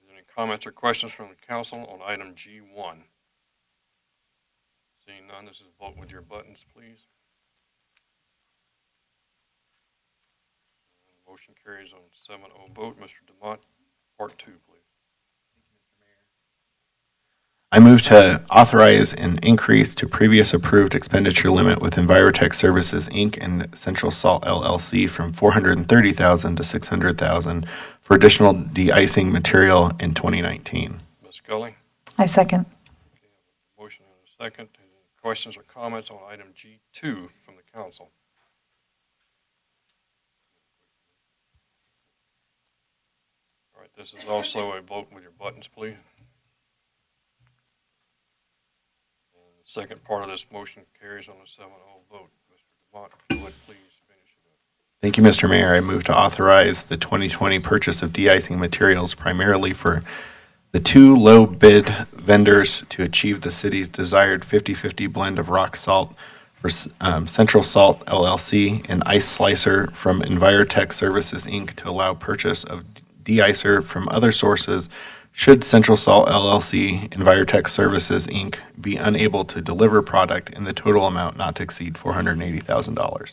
there any comments or questions from the council on item G1? Seeing none, this is a vote with your buttons, please. And the motion carries on 7-0 vote. Mr. Demott, part 2, please. I move to authorize an increase to previous approved expenditure limit with Envirotech Services, Inc. and Central Salt LLC from $430,000 to $600,000 for additional de-icing material in 2019. Ms. Scully? I second. Motion and a second. Any questions or comments on item G2 from the council? All right, this is also a vote with your buttons, please. And the second part of this motion carries on a 7-0 vote. Mr. Demott, if you would please finish it up. Thank you, Mr. Mayor. I move to authorize the 2020 purchase of de-icing materials primarily for the two low bid vendors to achieve the city's desired 50-50 blend of rock salt for Central Salt LLC and Ice Slicer from Envirotech Services, Inc. to allow purchase of de-icer from other sources should Central Salt LLC, Envirotech Services, Inc. be unable to deliver product in the total amount not to exceed $480,000.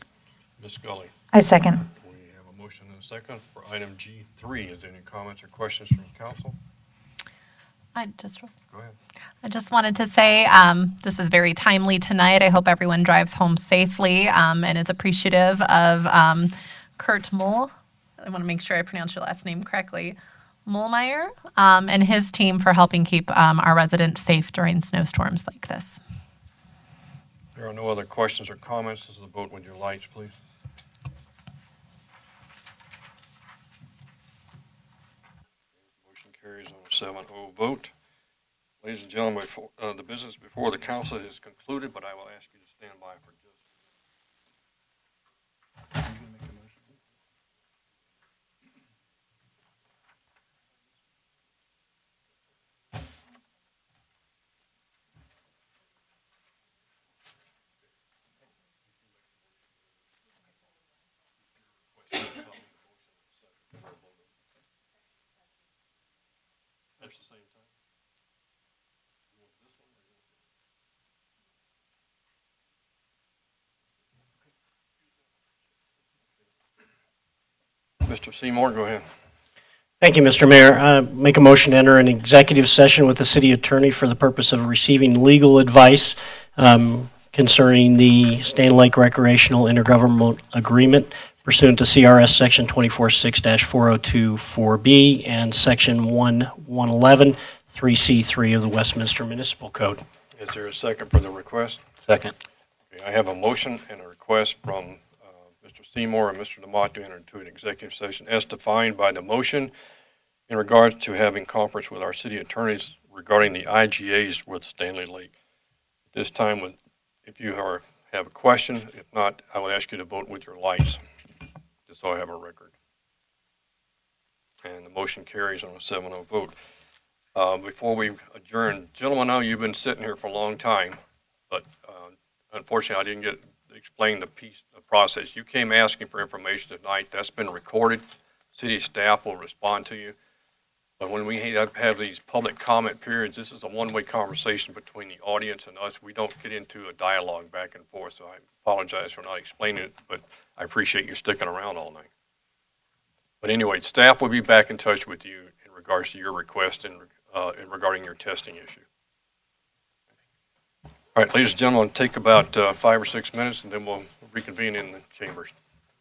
Ms. Scully? I second. We have a motion and a second for item G3. Is there any comments or questions from council? Go ahead. I just wanted to say this is very timely tonight. I hope everyone drives home safely and is appreciative of Kurt Mull. I want to make sure I pronounce your last name correctly. Mullmeyer and his team for helping keep our residents safe during snowstorms like this. There are no other questions or comments. This is a vote with your lights, please. Motion carries on a 7-0 vote. Ladies and gentlemen, the business before the council is concluded, but I will ask you to stand by for just at the same time. You want this one or you want this one? Mr. Seymour, go ahead. Thank you, Mr. Mayor. Make a motion to enter an executive session with the city attorney for the purpose of receiving legal advice concerning the Stanley Lake Recreational Intergovernmental Agreement pursuant to CRS Section 246-4024B and Section 1111 3C3 of the Westminster Municipal Code. Is there a second for the request? Second. We Okay, I have a motion and a request from Mr. Seymour and Mr. DeMott to enter into an executive session as defined by the motion in regards to having conference with our city attorneys regarding the IGAs with Stanley Lake. At this time, if you have a question, if not, I would ask you to vote with your lights, just so I have a record. And the motion carries on a 7-0 vote. Before we adjourn, gentlemen, I know you've been sitting here for a long time, but unfortunately, I didn't get to explain the process. You came asking for information tonight. That's been recorded. City staff will respond to you. But when we have these public comment periods, this is a one-way conversation between the audience and us. We don't get into a dialogue back and forth, so I apologize for not explaining it, but I appreciate you sticking around all night. But anyway, staff will be back in touch with you in regards to your request and regarding your testing issue. All right, ladies and gentlemen, take about 5 or 6 minutes, and then we'll reconvene in the chambers.